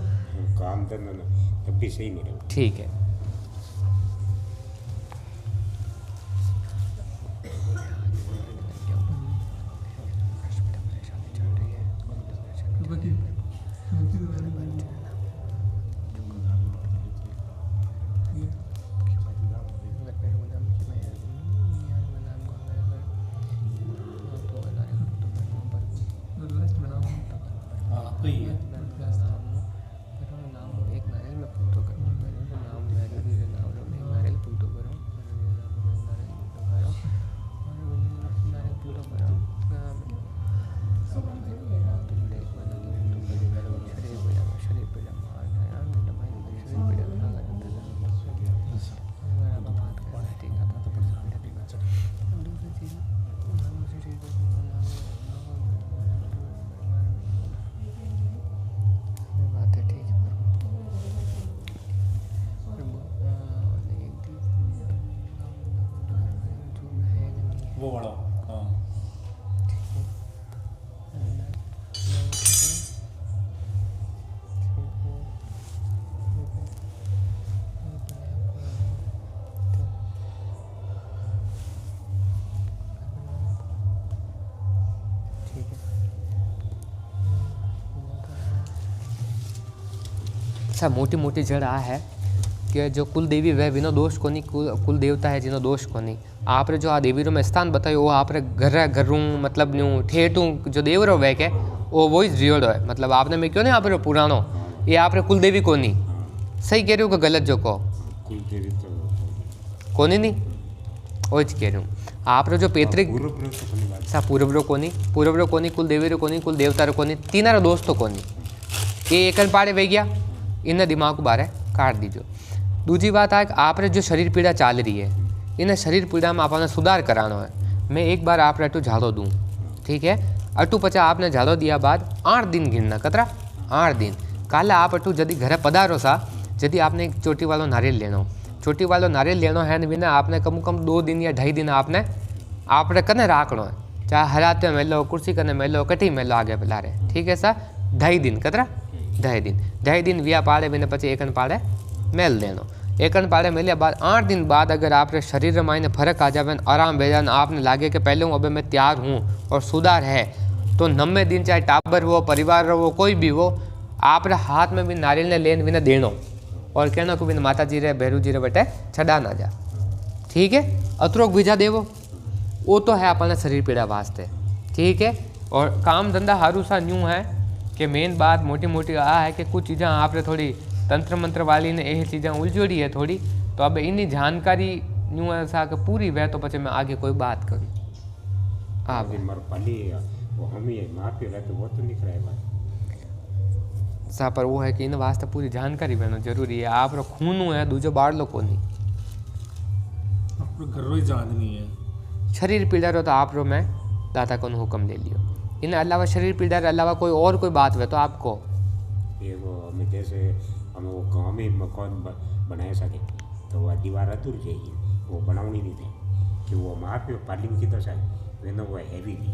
कभी सही नहीं रहा। ठीक है। वो बड़ा हाँ अच्छा, मोटी मोटी जड़ आ है कि जो कुल देवी वह विनो दोष कोनी, कुल देवता है जिनो दोष कोनी। आप जो आ देवी रो में स्थान बतायो वो आप घर मतलब न्यू ठेठू जो देवरो वह के वो ही रियल है। मतलब आपने मैं क्यों नहीं आप पुरानो ये आप कुल देवी कोनी, सही कह रही हूँ कि गलत जो को कुल देवी तो कोनी नहीं वो कह रही हूँ। आप जो पैतृक सा पूर्वरो कोनी कुल देवी रो कोनी कुल देवता रो कोनी, तीनारो दोस्त तो कोनी। ये एक पाड़े वे गया इन दिमाग को बारे काट दीजो। दूसरी बात है कि आप जो शरीर पीड़ा चाल रही है इन शरीर पीड़ा में आपने सुधार कराना है। मैं एक बार आप अटू झाड़ो दूँ, ठीक है। अटू पचा आपने झाड़ो दिया बाद 8 दिन गिनना, कतरा 8 दिन। काले आप अटू यदि घरे पधारो सा, यदि आपने एक चोटी वालों नारियल लेना, चोटी वालों नारियल लेना है बिना आपने कम कम 2 दिन या 2.5 दिन आपने कने राखना है, चाहे हराते मेलो कुर्सी कने मेलो कटी मेलो आगे पिला रहे, ठीक है सा। 2.5 दिन कतरा 2.5 दिन विया पाड़े बिना पचे एकन पाड़े मेल देनो। एकन पाड़े मेलिया बाद 8 दिन बाद अगर आपके शरीर में फर्क आ जाए, आराम भेजा, आपने लागे कि पहले हूँ अब मैं तैयार हूँ और सुधार है, तो 90 दिन चाहे टाबर हो परिवार हो कोई भी हो, आप हाथ में भी नारियल ने लेन बिना देनो और कहना को बिना माता जी रे भैरू जी रे बेटे छड़ा ना जा, ठीक है। अतरोक बीजा देवो वो तो है अपने शरीर पीड़ा वास्ते, ठीक है। और काम धंधा हारू सा न्यू है कि मेन बात मोटी मोटी आ है कि कुछ चीज़ें आपने थोड़ी तंत्र मंत्र वाली ने यही चीज़ें उलझोड़ी है थोड़ी, तो अब इन्हीं जानकारी न्यू ऐसा कि पूरी वह तो पचे मैं आगे कोई बात करूँ। हाँ सा पर वो है कि इन वास्ते पूरी जानकारी बहना जरूरी है। आप रो खून है दूजो बाढ़ लो को नहीं घर ही जाननी है। शरीर पीड़ा रो तो आप रो मैं दाता को हुक्म ले लियो। इन अलावा शरीर पीड़ा के अलावा कोई और कोई बात है तो आपको ये वो हमें जैसे हम वो गाँव में मकान बनाए सके तो वह दीवार अधूर चाहिए, वो बनानी नहीं थी कि वो माँ पे पालिंग की तो शायद वे वो हैवी थी।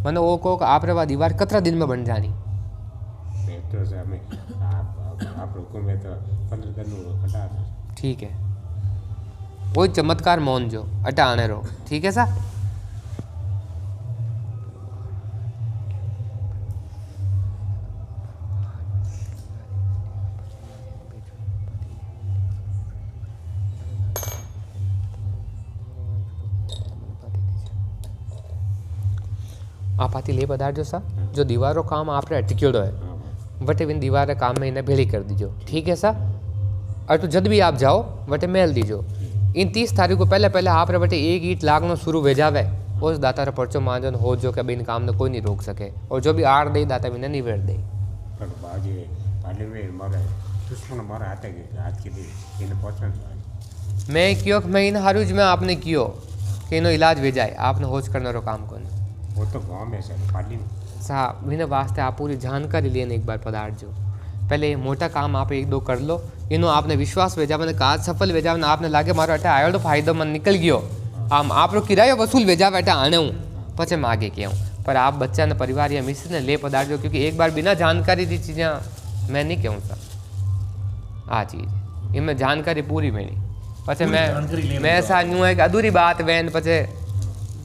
मैंने वो को आप रे दीवार कतरा दिन में बन जानी तो हमें आप लोगों में तो 15 दिन कटा, ठीक है। वो चमत्कार मौन जो अटा आने रो, ठीक है सा। आप आती ले पदार्थ जो सा जो दीवारों काम आप रे अटक्योड़ो है वटे विन दीवार काम में इन्हें भेड़ी कर दीजो, ठीक है सा। और तो जब भी आप जाओ वटे मेल दीजो। इन 30 तारीख को पहले आप रे वटे एक ईट लागनो शुरू हो जावे, उस दाता रे पर्चो मांजन हो जो कि इन काम ने कोई नहीं रोक सके, और जो भी आड़ दे दाता बिना निवेड़ दे। पर बाजे पाले में मारे दुश्मन मारा आते के आज के दिन इन पहुंचन मैं क्यों मैं इन हारूज में आपने कियो कि इनो इलाज भेजाए, आपने होश करने रो काम को वो तो गाँव में सर पाली में साहब बिना वास्ते आप पूरी जानकारी लेने एक बार पदार्थ जो पहले ये मोटा काम आप 1-2 कर लो, इनो आपने विश्वास भेजा मैंने काज सफल भेजा मैंने आपने लागे मारो अटे आयो तो फायदो मन निकल गयो, आम आप किरायो वसूल भेजा बेटा आने हूँ पचे मैं आगे क्या हूँ पर आप बच्चा ने परिवार या मिसेस ने ले पधारजो, क्योंकि एक बार बिना जानकारी थी चीज़ें मैं नहीं कहूँ सर आ चीज़ इनमें जानकारी पूरी मेरी पचे मैं ऐसा यूँ है कि अधूरी बात वैन पचे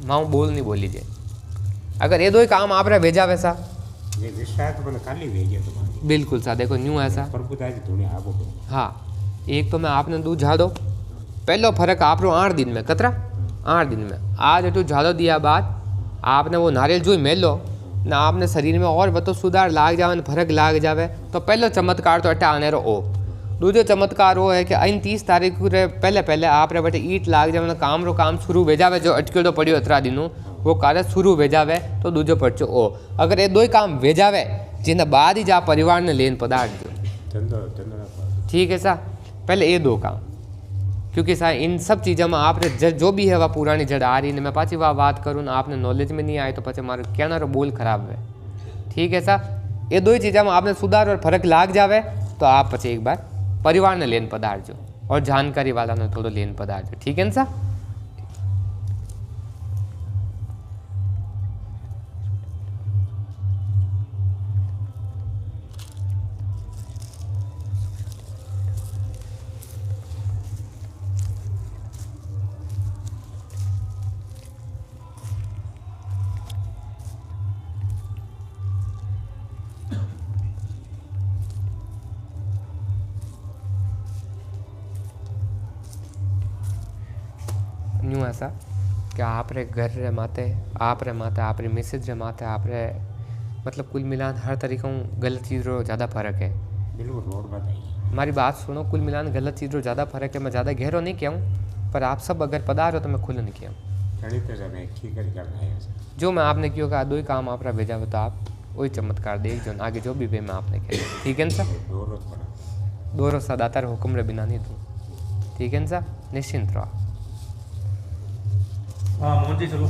माँ बोल नहीं बोली जे अगर ये दो ही काम आप रहे भेजा वैसा ये विश्वास तो मैंने खाली भेजा तुम्हारी बिल्कुल सा देखो न्यू ऐसा हाँ एक तो मैं आपने दूध झाड़ो पहलो फर्क आप रो 8 दिन में कतरा 8 दिन में आज एटू झाड़ो दिया बाद आपने वो नारियल जो मेल लो ना आपने शरीर में और बतो सुधार लाग जावे फर्क लाग जावे तो पहलो चमत्कार तो अटा आने रो ओ दूसरो चमत्कार वो है कि इन 30 तारीख रे पहले आप रे बटे ईट लाग जावे काम शुरू भेजावे जो अटक्यो तो पड़ियो अतरा दिनों वो कार्य शुरू भेजावे तो दूजो पर्चो ओ अगर ये दो ही काम भेजावे जिन्हें बाद ही जा परिवार ने लेन पदार्थ दो ठीक है सा पहले ये 2 काम क्योंकि सा इन सब चीज़ों में आपने जो भी है वह पुरानी जड़ आ रही है मैं पाची वह बात करूँ ना आपने नॉलेज में नहीं आए तो पचे मारो कहना रो बोल खराब है ठीक है सा ये 2 ही चीज़ों में आपने सुधार और फर्क लाग जावे तो आप पचे एक बार परिवार ने लेन पधारजो और जानकारी वाला ने थोड़ा लेन पधारजो ठीक है ना सा न्यू ऐसा कि आप रे घर रे माते आप रे मिसेज रे माते आप रे मतलब कुल मिलान हर तरीक़ों गलत चीज़ रो ज़्यादा फ़र्क है बिल्कुल रोड बताइए हमारी बात सुनो कुल मिलान गलत चीज़ रो ज़्यादा फ़र्क है मैं ज़्यादा गहरो नहीं किया हूँ पर आप सब अगर पधार हो तो मैं खुल नहीं किया जो मैं आपने किया होगा 2 ही काम आप भेजा हो तो आप वही चमत्कार देख जो आगे जो भी वे मैं आपने किया ठीक है ना सर दोरो सदातर हुक्म रे बिना नहीं दूँ ठीक है ना सर निश्चिंत रहो हाँ मोहन जी चलो